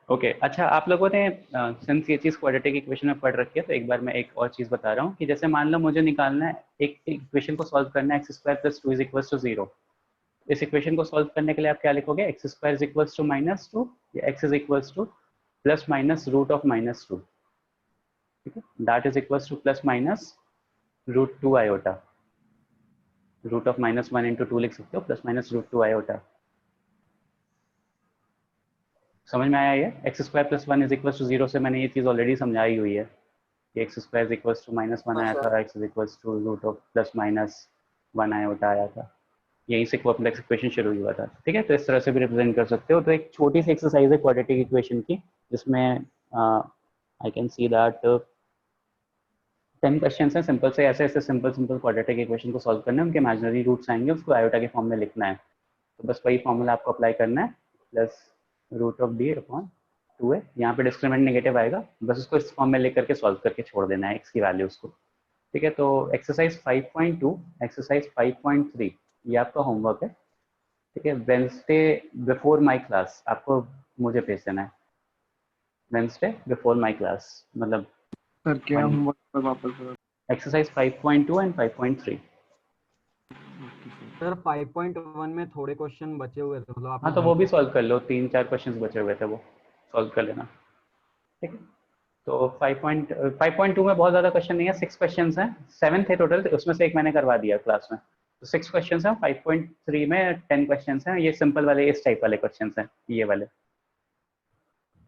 ओके अच्छा, आप लोगों ने सिंस ये चीज़ क्वाड्रेटिक इक्वेशन में पढ़ रखी है तो एक बार मैं एक और चीज़ बता रहा हूँ कि जैसे मान लो मुझे निकालना है एक इक्वेशन को सॉल्व करना है x² + 2 = 0। इस इक्वेशन को सॉल्व करने के लिए आप क्या लिखोगे? x² = -2 या x = ±√(-2). ठीक है, that is equals to ±√2 iota. √(-1 × 2) लिख सकते हो, ±√2 आयोटा। समझ में आया ये? x² + 1 = 0 से मैंने ये चीज़ ऑलरेडी समझाई हुई है कि x² = -1 आया था, x √(+−1 आयोटा आया था। यहीं से कॉम्प्लेक्स इक्वेशन शुरू हुआ था। ठीक है, तो इस तरह से भी रिप्रेजेंट कर सकते हो। तो एक छोटी सी एक्सरसाइज है क्वाड्रेटिक इक्वेशन की, जिसमें I can see that 10 question हैं सिंपल से, ऐसे सिंपल क्वाड्रेटिक इक्वेशन को सॉल्व करना है। उनके इमेजिनरी रूट्स आएंगे, उसको आयोटा के फॉर्म में लिखना है। तो बस वही फॉर्मूला आपको अप्लाई करना है, +√(d/2a). यहाँ पे डिस्क्रिमिनेंट नेगेटिव आएगा, बस उसको इस फॉर्म में लिख करके सॉल्व करके छोड़ देना है एक्स की वैल्यूज को। ठीक है, तो एक्सरसाइज 5.2, एक्सरसाइज 5.3 ये आपका होमवर्क है। ठीक है, वेंसडे बिफोर माई क्लास आपको मुझे भेज देना है। वेंसडे बिफोर माई क्लास मतलब सर क्या होमवर्क पर वापस एक्सरसाइज 5.2 एंड 5.3। सर 5.1 में थोड़े क्वेश्चन बचे हुए थे, मतलब हाँ, तो वो भी सॉल्व कर लो, 3-4 क्वेश्चंस बचे हुए थे, वो सॉल्व कर लेना। ठीक है, तो 5.2 में बहुत ज़्यादा क्वेश्चन नहीं है, 6 क्वेश्चंस हैं, 7 थे टोटल, उसमें से एक मैंने करवा दिया क्लास में। तो 6 क्वेश्चंस हैं, 5.3 में 10 क्वेश्चंस हैं। ये सिंपल वाले इस टाइप वाले क्वेश्चंस हैं, ये वाले।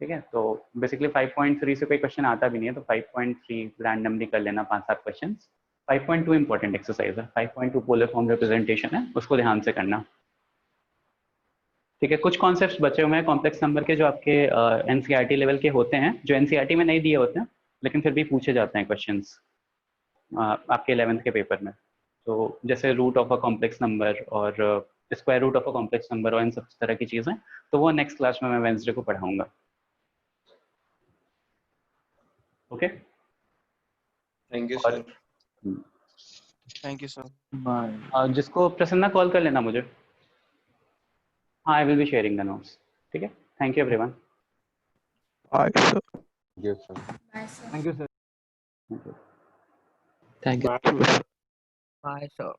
ठीक है, तो बेसिकली 5.3 से कोई क्वेश्चन आता भी नहीं है, तो 5.3 रैंडमली कर लेना 5-7 क्वेश्चन। 5.2 इंपॉर्टेंट एक्सरसाइज है, 5.2 पोलर फॉर्म रिप्रेजेंटेशन है, उसको ध्यान से करना। ठीक है, कुछ कॉन्सेप्ट्स बचे हुए हैं कॉम्प्लेक्स नंबर के जो आपके एनसीईआरटी लेवल के होते हैं, जो एनसीईआरटी में नहीं दिए होते हैं लेकिन फिर भी पूछे जाते हैं क्वेश्चंस आपके 11th के पेपर में। तो जैसे root of a complex number और square root of a complex number और इन सब तरह की चीज़ें, तो वो नेक्स्ट क्लास में मैं वेंसडे को पढ़ाऊंगा। Okay, thank you sir. Thank you sir. Bye. जिसको प्रसन्ना कॉल कर लेना मुझे। हाँ, I will be sharing the notes. ठीक है, thank you everyone. Bye sir. Thank you sir. Thank you. Bye sir.